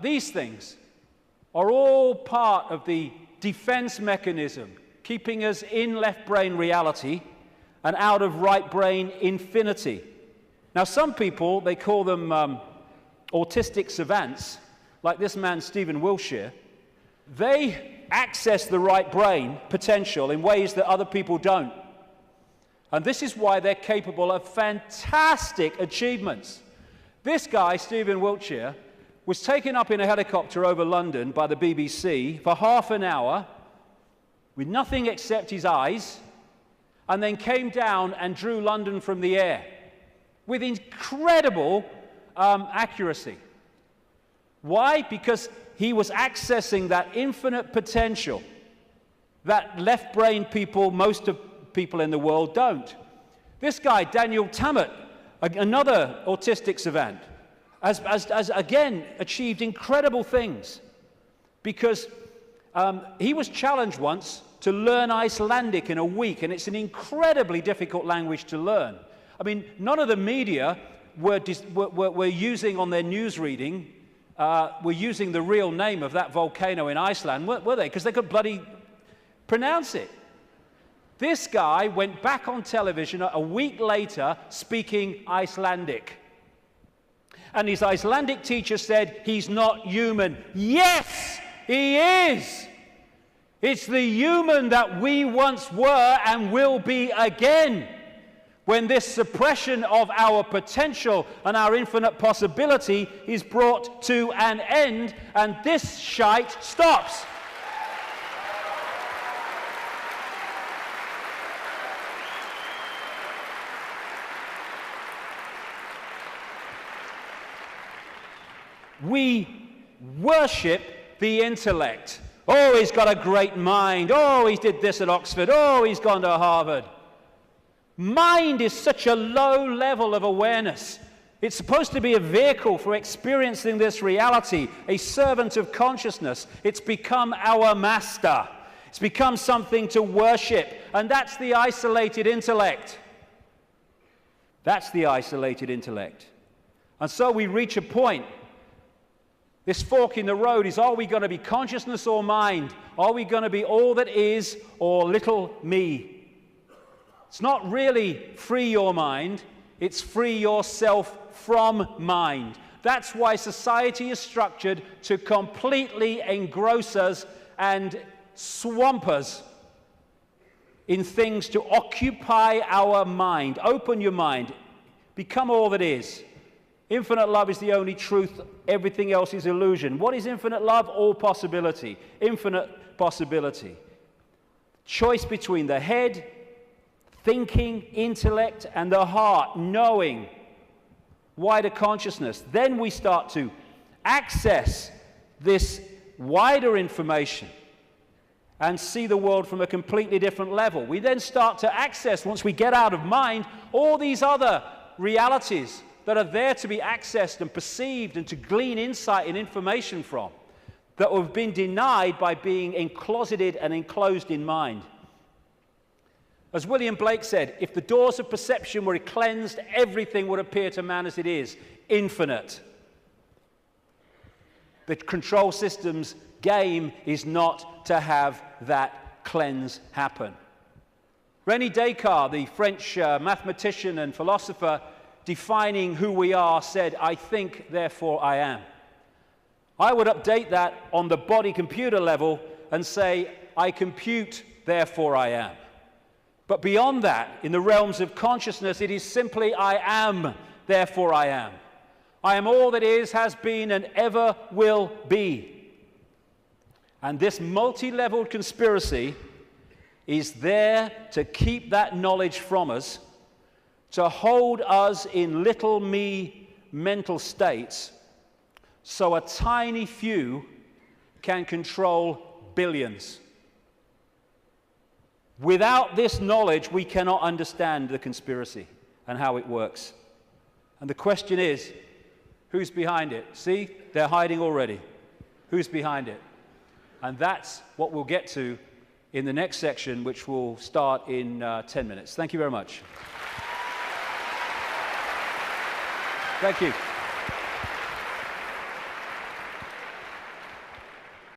these things are all part of the defense mechanism, keeping us in left brain reality and out of right brain infinity. Now, some people, they call them autistic savants, like this man, Stephen Wiltshire. They access the right brain potential in ways that other people don't. And this is why they're capable of fantastic achievements. This guy, Stephen Wiltshire, was taken up in a helicopter over London by the BBC for half an hour with nothing except his eyes, and then came down and drew London from the air with incredible accuracy. Why? Because he was accessing that infinite potential that left brain people, most of people in the world, don't. This guy, Daniel Tammet, another autistic savant, has again achieved incredible things, because he was challenged once to learn Icelandic in a week, and it's an incredibly difficult language to learn. I mean, none of the media were using on their news reading, were using the real name of that volcano in Iceland, were they? Because they could bloody pronounce it. This guy went back on television a week later speaking Icelandic. And his Icelandic teacher said, he's not human. Yes, he is. It's the human that we once were and will be again, when this suppression of our potential and our infinite possibility is brought to an end, and this shite stops. We worship the intellect. Oh, he's got a great mind. Oh, he did this at Oxford. Oh, he's gone to Harvard. Mind is such a low level of awareness. It's supposed to be a vehicle for experiencing this reality, a servant of consciousness. It's become our master. It's become something to worship, and that's the isolated intellect. That's the isolated intellect. And so we reach a point. This fork in the road is, are we going to be consciousness or mind? Are we going to be all that is or little me? It's not really free your mind, it's free yourself from mind. That's why society is structured to completely engross us and swamp us in things to occupy our mind. Open your mind, become all that is. Infinite love is the only truth. Everything else is illusion. What is infinite love? All possibility. Infinite possibility. Choice between the head, thinking, intellect, and the heart, knowing, wider consciousness. Then we start to access this wider information and see the world from a completely different level. We then start to access, once we get out of mind, all these other realities that are there to be accessed and perceived and to glean insight and information from, that have been denied by being encloseted and enclosed in mind. As William Blake said, if the doors of perception were cleansed, everything would appear to man as it is, infinite. The control system's game is not to have that cleanse happen. René Descartes, the French mathematician and philosopher, defining who we are, said, "I think, therefore I am." I would update that on the body computer level and say, "I compute, therefore I am." But beyond that, in the realms of consciousness, it is simply I am, therefore I am. I am all that is, has been, and ever will be. And this multi-leveled conspiracy is there to keep that knowledge from us, to hold us in little me mental states, so a tiny few can control billions. Without this knowledge, we cannot understand the conspiracy and how it works. And the question is, who's behind it? See, they're hiding already. Who's behind it? And that's what we'll get to in the next section, which will start in 10 minutes. Thank you very much. Thank you.